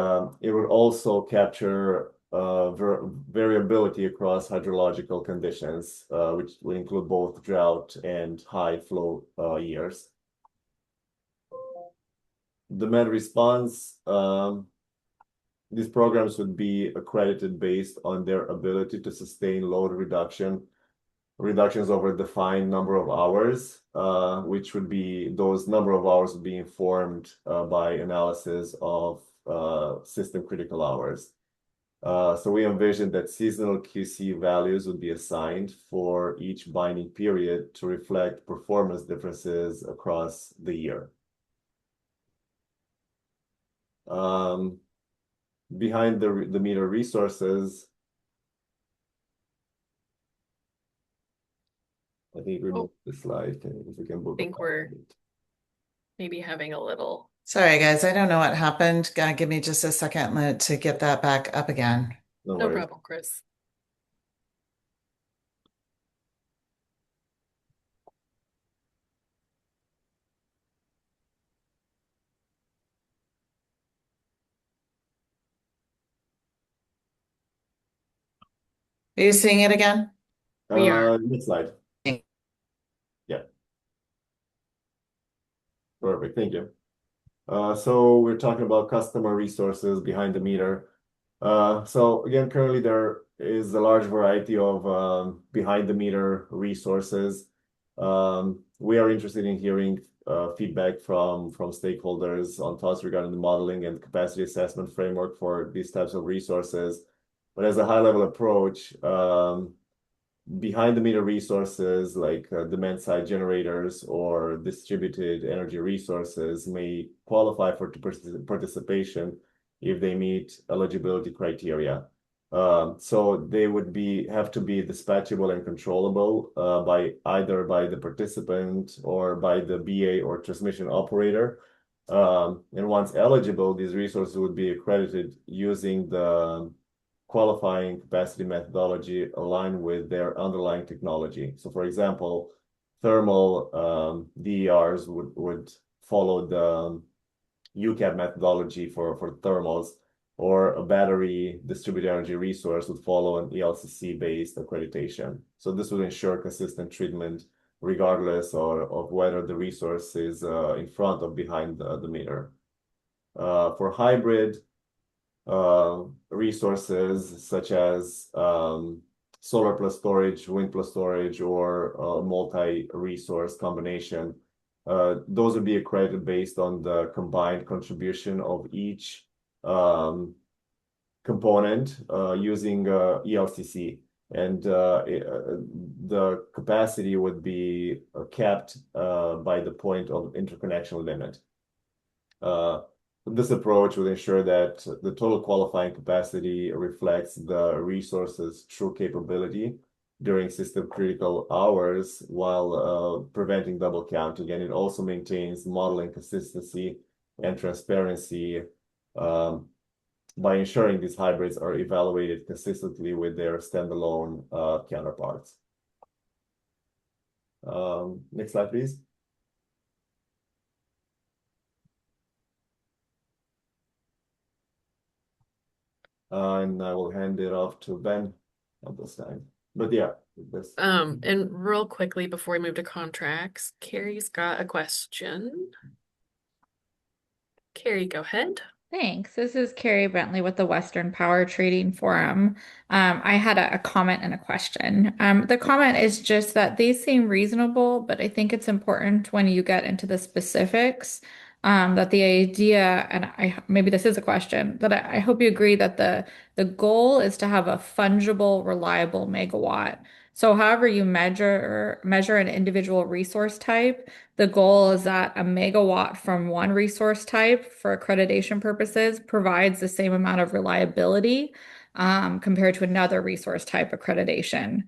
it would also capture variability across hydrological conditions, which will include both drought and high flow years. Demand response, these programs would be accredited based on their ability to sustain load reductions over a defined number of hours, which would be, those number of hours would be informed by analysis of system critical hours. So we envision that seasonal QC values would be assigned for each binding period to reflect performance differences across the year. Behind the meter resources, I think we moved the slide. If we can move. I think we're maybe having a little. Sorry, guys. I don't know what happened. Give me just a second to get that back up again. No problem, Chris. Are you seeing it again? We are. Next slide. Yeah. Perfect. Thank you. So we're talking about customer resources behind the meter. So again, currently there is a large variety of behind the meter resources. We are interested in hearing feedback from stakeholders on thoughts regarding the modeling and capacity assessment framework for these types of resources. But as a high-level approach, behind the meter resources like demand side generators or distributed energy resources may qualify for participation if they meet eligibility criteria. So they would have to be dispatchable and controllable either by the participant or by the BA or transmission operator. And once eligible, these resources would be accredited using the qualifying capacity methodology aligned with their underlying technology. So for example, thermal DERs would follow the UCAP methodology for thermals, or a battery distributed energy resource would follow an ELCC-based accreditation. So this would ensure consistent treatment regardless of whether the resource is in front or behind the meter. For hybrid resources such as solar plus storage, wind plus storage, or multi-resource combination, those would be accredited based on the combined contribution of each component using ELCC. and the capacity would be capped by the point of interconnection limit. This approach would ensure that the total qualifying capacity reflects the resource's true capability during system critical hours while preventing double counting. And it also maintains modeling consistency and transparency by ensuring these hybrids are evaluated consistently with their standalone counterparts. Next slide, please. And I will hand it off to Ben at this time. But yeah, this. And real quickly before we move to contracts, Carrie's got a question. Carrie, go ahead. Thanks. This is Carrie Bentley with the Western Power Trading Forum. I had a comment and a question. The comment is just that these seem reasonable, but I think it's important when you get into the specifics, that the idea, and maybe this is a question, that I hope you agree that the goal is to have a fungible, reliable megawatt. So however you measure an individual resource type, the goal is that a megawatt from one resource type for accreditation purposes provides the same amount of reliability compared to another resource type accreditation.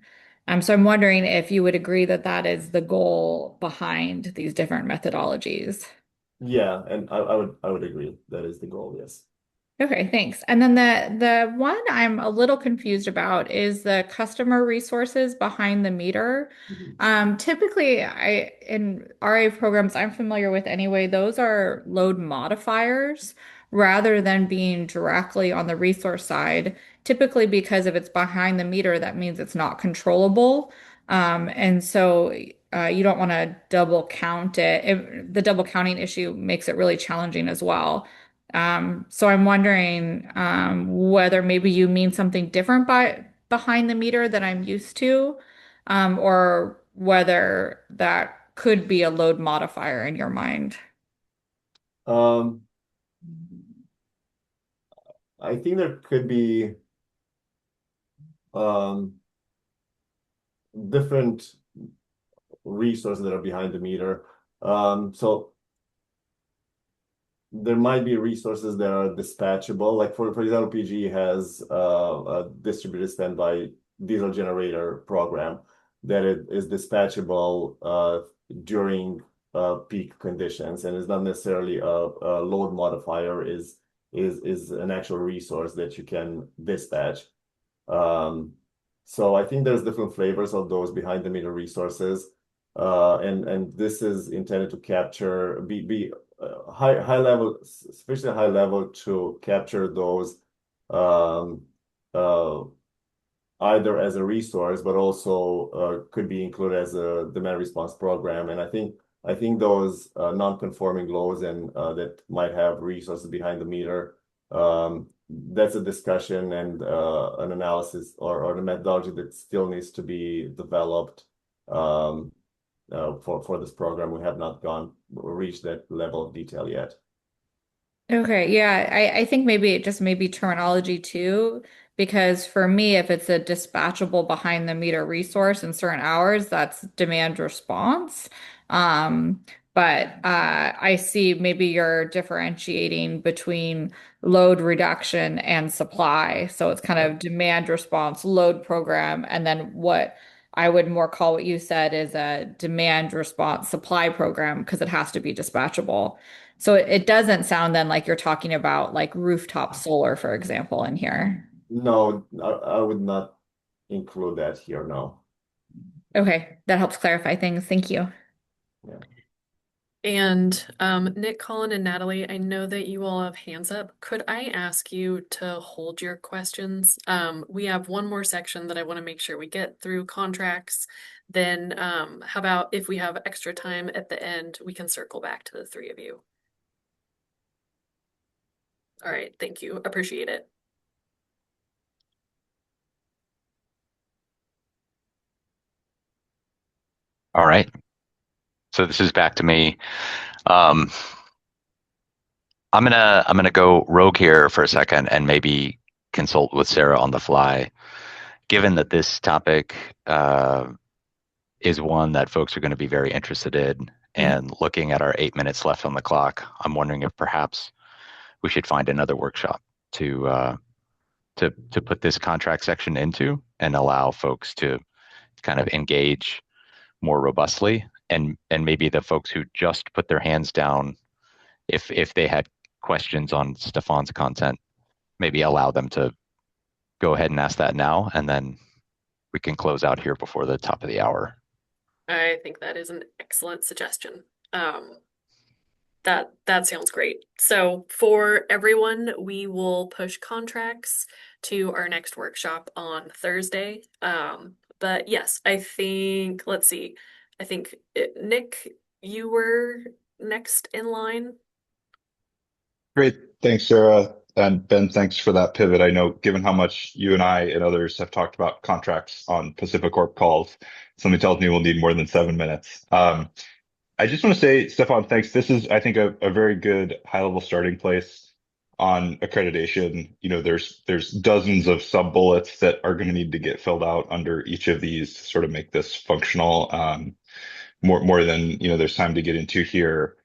So I'm wondering if you would agree that that is the goal behind these different methodologies. Yeah, and I would agree. That is the goal, yes. Okay, thanks. And then the one I'm a little confused about is the customer resources behind the meter. Typically, in RA programs I'm familiar with anyway, those are load modifiers rather than being directly on the resource side. Typically, because if it's behind the meter, that means it's not controllable. And so you don't want to double count it. The double counting issue makes it really challenging as well. So I'm wondering whether maybe you mean something different by behind the meter that I'm used to, or whether that could be a load modifier in your mind. Um, I think there could be different resources that are behind the meter. So there might be resources that are dispatchable. Like for example, PG has a distributed standby diesel generator program that it is dispatchable during peak conditions, and is not necessarily a load modifier. Is an actual resource that you can dispatch. So I think there's different flavors of those behind the meter resources, and this is intended to capture be high level, especially high level to capture those um, uh, either as a resource, but also could be included as a demand response program. And I think those non-conforming loads and that might have resources behind the meter, that's a discussion and an analysis or the methodology that still needs to be developed for this program. We have not reached that level of detail yet. Okay, yeah, I think maybe it just may be terminology too, because for me, if it's a dispatchable behind the meter resource in certain hours, that's demand response. Um, but I see maybe you're differentiating between load reduction and supply. So it's kind of demand response, load program, and then what I would more call what you said is a demand response supply program because it has to be dispatchable. So it doesn't sound then like you're talking about like rooftop solar, for example, in here. No, I would not include that here, no. Okay, that helps clarify things. Thank you. Yeah. And Nick, Colin, and Natalie, I know that you all have hands up. Could I ask you to hold your questions? We have one more section that I want to make sure we get through contracts. Then how about if we have extra time at the end, we can circle back to the three of you. All right, thank you. Appreciate it. All right. So this is back to me. I'm gonna go rogue here for a second and maybe consult with Sarah on the fly. given that this topic is one that folks are going to be very interested in, and looking at our 8 minutes left on the clock, I'm wondering if perhaps we should find another workshop to put this contract section into and allow folks to kind of engage more robustly, and maybe the folks who just put their hands down, if they had questions on Stefan's content, maybe allow them to go ahead and ask that now, and then we can close out here before the top of the hour. I think that is an excellent suggestion. That sounds great. So for everyone, we will push contracts to our next workshop on Thursday. But yes, I think, let's see. I think Nick, you were next in line. Great. Thanks, Sarah. And Ben, thanks for that pivot. I know given how much you and I and others have talked about contracts on Pacific Corp calls, somebody tells me we'll need more than 7 minutes. I just want to say, Stefan, thanks. This is, I think, a very good high-level starting place on accreditation. You know, there's dozens of sub-bullets that are going to need to get filled out under each of these to sort of make this functional, more than, there's time to get into here.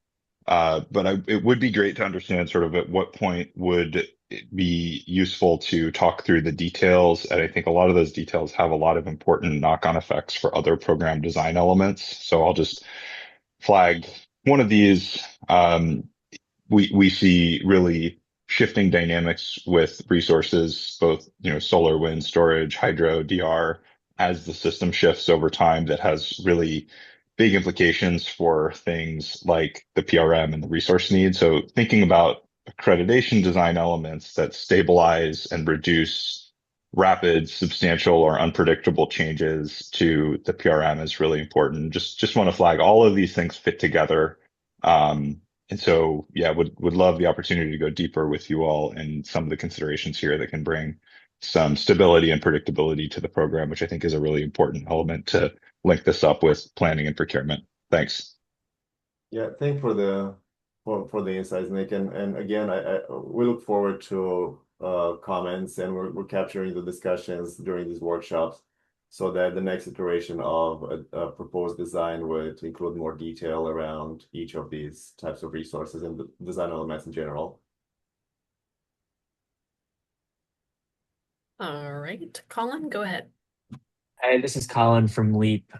But it would be great to understand sort of at what point would it be useful to talk through the details. And I think a lot of those details have a lot of important knock-on effects for other program design elements. So I'll just flag one of these. We see really shifting dynamics with resources, both, solar, wind, storage, hydro, DR, as the system shifts over time. That has really big implications for things like the PRM and the resource needs. So thinking about accreditation design elements that stabilize and reduce rapid, substantial, or unpredictable changes to the PRM is really important. Just want to flag all of these things fit together. And so, yeah, would love the opportunity to go deeper with you all and some of the considerations here that can bring some stability and predictability to the program, which I think is a really important element to link this up with planning and procurement. Thanks. Yeah, thank for the insights, Nick. And again, we look forward to comments, and we're capturing the discussions during these workshops so that the next iteration of a proposed design would include more detail around each of these types of resources and the design elements in general. All right, Colin, go ahead. Hi, this is Colin from Leap.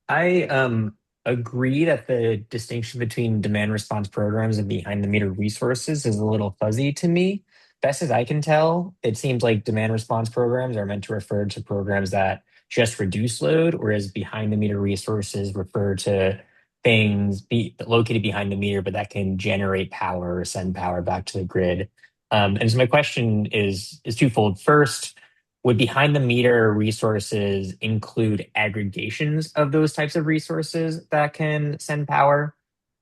I agree that the distinction between demand response programs and behind the meter resources is a little fuzzy to me. Best as I can tell, it seems like demand response programs are meant to refer to programs that just reduce load, whereas behind the meter resources refer to things located behind the meter, but that can generate power or send power back to the grid. And so my question is twofold. First, would behind the meter resources include aggregations of those types of resources that can send power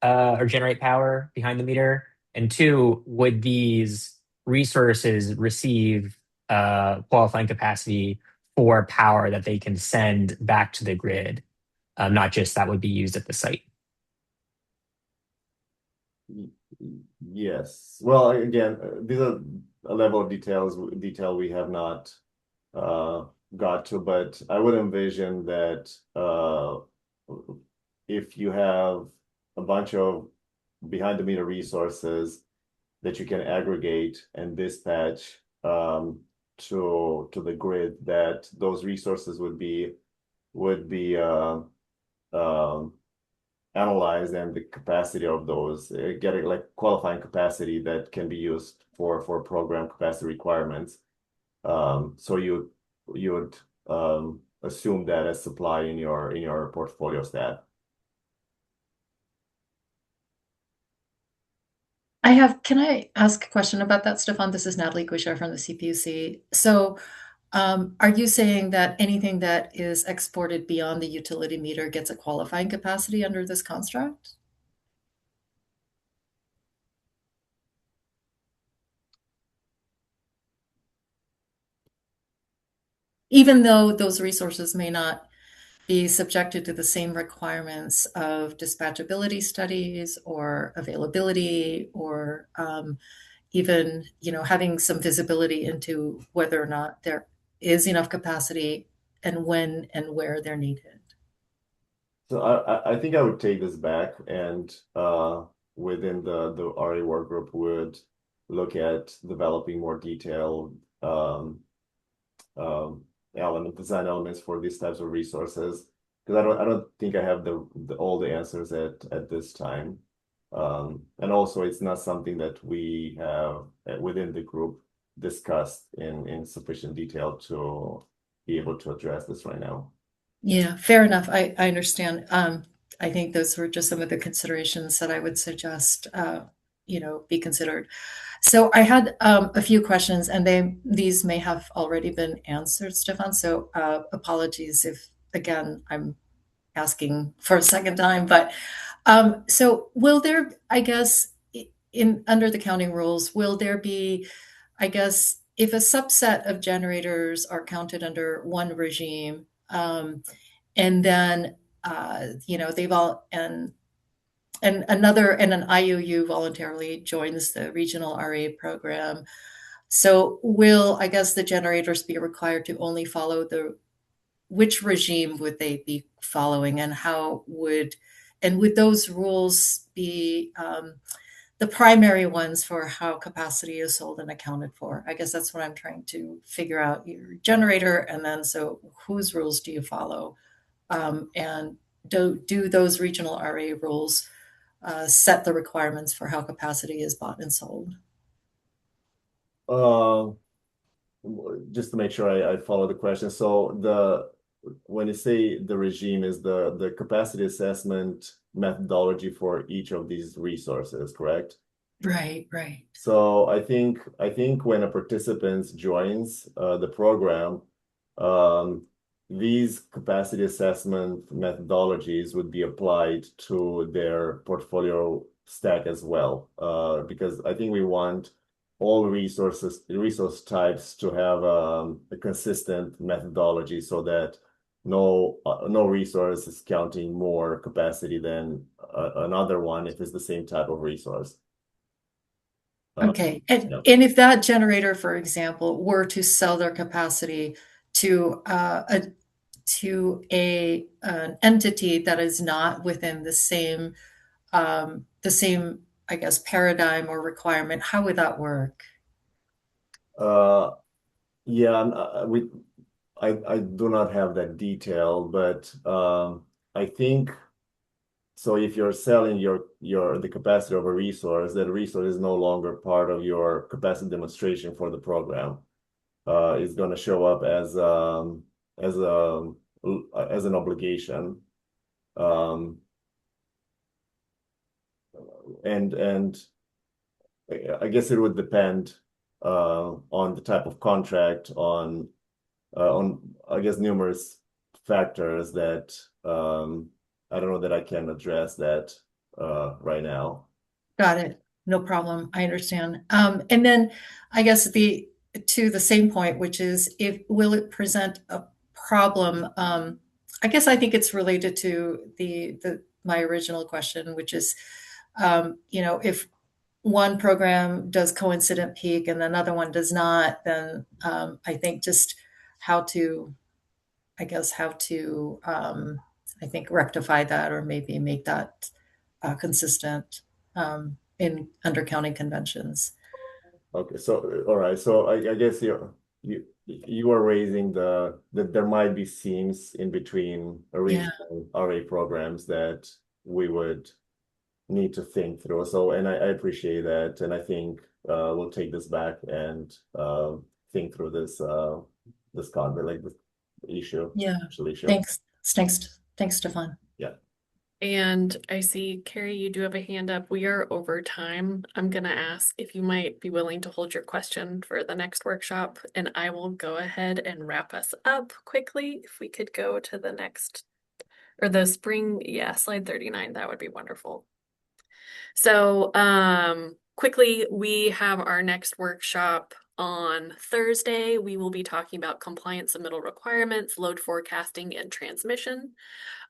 or generate power behind the meter? And two, would these resources receive qualifying capacity for power that they can send back to the grid, not just that would be used at the site? Yes. Well, again, these are a level of detail we have not got to, but I would envision that if you have a bunch of behind the meter resources that you can aggregate and dispatch to the grid, that those resources would be analyzed, and the capacity of those getting like qualifying capacity that can be used for program capacity requirements. So you would assume that as supply in your portfolio stat. Can I ask a question about that, Stefan? This is Natalie Guishar from the CPUC. So, are you saying that anything that is exported beyond the utility meter gets a qualifying capacity under this construct? Even though those resources may not be subjected to the same requirements of dispatchability studies or availability, or even having some visibility into whether or not they're is enough capacity and when and where they're needed. So I think I would take this back and within the RA work group would look at developing more detailed um, design elements for these types of resources because I don't think I have all the answers at this time. And also it's not something that we have within the group discussed in sufficient detail to be able to address this right now. Yeah, fair enough. I understand. I think those were just some of the considerations that I would suggest, be considered. So I had a few questions, and these may have already been answered, Stefan. So apologies if, again, I'm asking for a second time. But so will there, I guess, in under the counting rules, will there be, I guess, if a subset of generators are counted under one regime, and then they've all and another and an IOU voluntarily joins the regional RA program. So will, I guess, the generators be required to only follow which regime would they be following, and would those rules be the primary ones for how capacity is sold and accounted for? I guess that's what I'm trying to figure out. Your generator, and then so whose rules do you follow? And do those regional RA rules set the requirements for how capacity is bought and sold? Uh, just to make sure I follow the question. So when you say the regime is the capacity assessment methodology for each of these resources, correct? Right, right. So I think when a participant joins the program, um, these capacity assessment methodologies would be applied to their portfolio stack as well, because I think we want all resource types to have a consistent methodology so that no resource is counting more capacity than another one if it's the same type of resource. Okay. Yeah. And if that generator, for example, were to sell their capacity to an entity that is not within the same, I guess, paradigm or requirement, how would that work? Yeah, I do not have that detail, but I think so. If you're selling the capacity of a resource, that resource is no longer part of your capacity demonstration for the program. It's going to show up as a as an obligation, um, and I guess it would depend on the type of contract, on I guess numerous factors that I don't know that I can address that right now. Got it. No problem. I understand. And then I guess to the same point, which is if will it present a problem? I guess I think it's related to my original question, which is, if one program does coincident peak and another one does not, then I think just how to, I think rectify that or maybe make that consistent in undercounting conventions. Okay, so all right, so I guess you are raising that there might be seams in between Yeah. original RA programs that we would need to think through. So, and I appreciate that, and I think we'll take this back and think through this concept, like this issue, Yeah. actual issue. Thanks, Stefan. Yeah. And I see, Carrie, you do have a hand up. We are over time. I'm going to ask if you might be willing to hold your question for the next workshop, and I will go ahead and wrap us up quickly. If we could go to the next, or the spring, yeah, slide 39, that would be wonderful. So, quickly, we have our next workshop on Thursday. We will be talking about compliance submittal requirements, load forecasting, and transmission.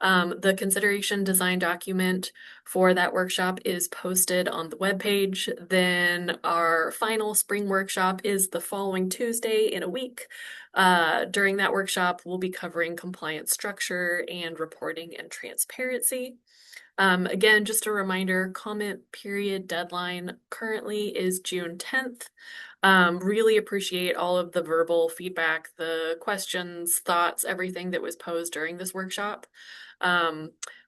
The consideration design document for that workshop is posted on the webpage. Then our final spring workshop is the following Tuesday in a week. During that workshop, we'll be covering compliance structure and reporting and transparency. Again, just a reminder, comment period deadline currently is June 10th. Really appreciate all of the verbal feedback, the questions, thoughts, everything that was posed during this workshop.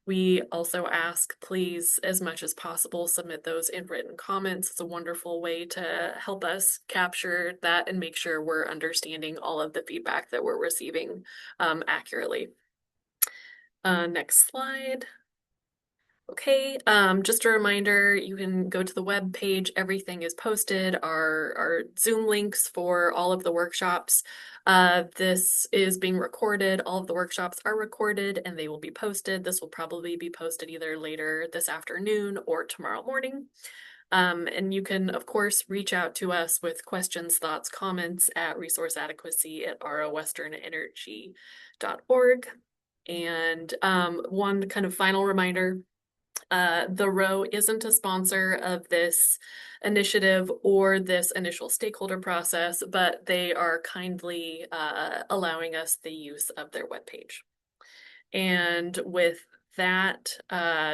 We also ask, please, as much as possible, submit those in written comments. It's a wonderful way to help us capture that and make sure we're understanding all of the feedback that we're receiving accurately. Next slide. Okay, just a reminder, you can go to the web page. Everything is posted, our Zoom links for all of the workshops. This is being recorded. All of the workshops are recorded and they will be posted. This will probably be posted either later this afternoon or tomorrow morning. And you can, of course, reach out to us with questions, thoughts, comments at resourceadequacy@rowesternenergy.org. And one kind of final reminder, the Row isn't a sponsor of this initiative or this initial stakeholder process, but they are kindly allowing us the use of their webpage. And with that,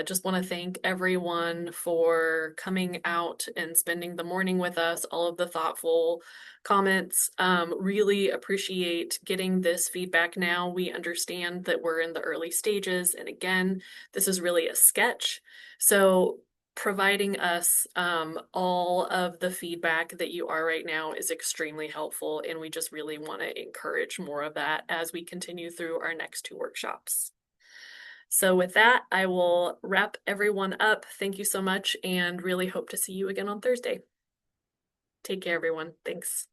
just want to thank everyone for coming out and spending the morning with us, all of the thoughtful comments. Really appreciate getting this feedback now. We understand that we're in the early stages, and again, this is really a sketch. So providing us all of the feedback that you are right now is extremely helpful, and we just really want to encourage more of that as we continue through our next two workshops. So with that, I will wrap everyone up. Thank you so much, and really hope to see you again on Thursday. Take care, everyone. Thanks.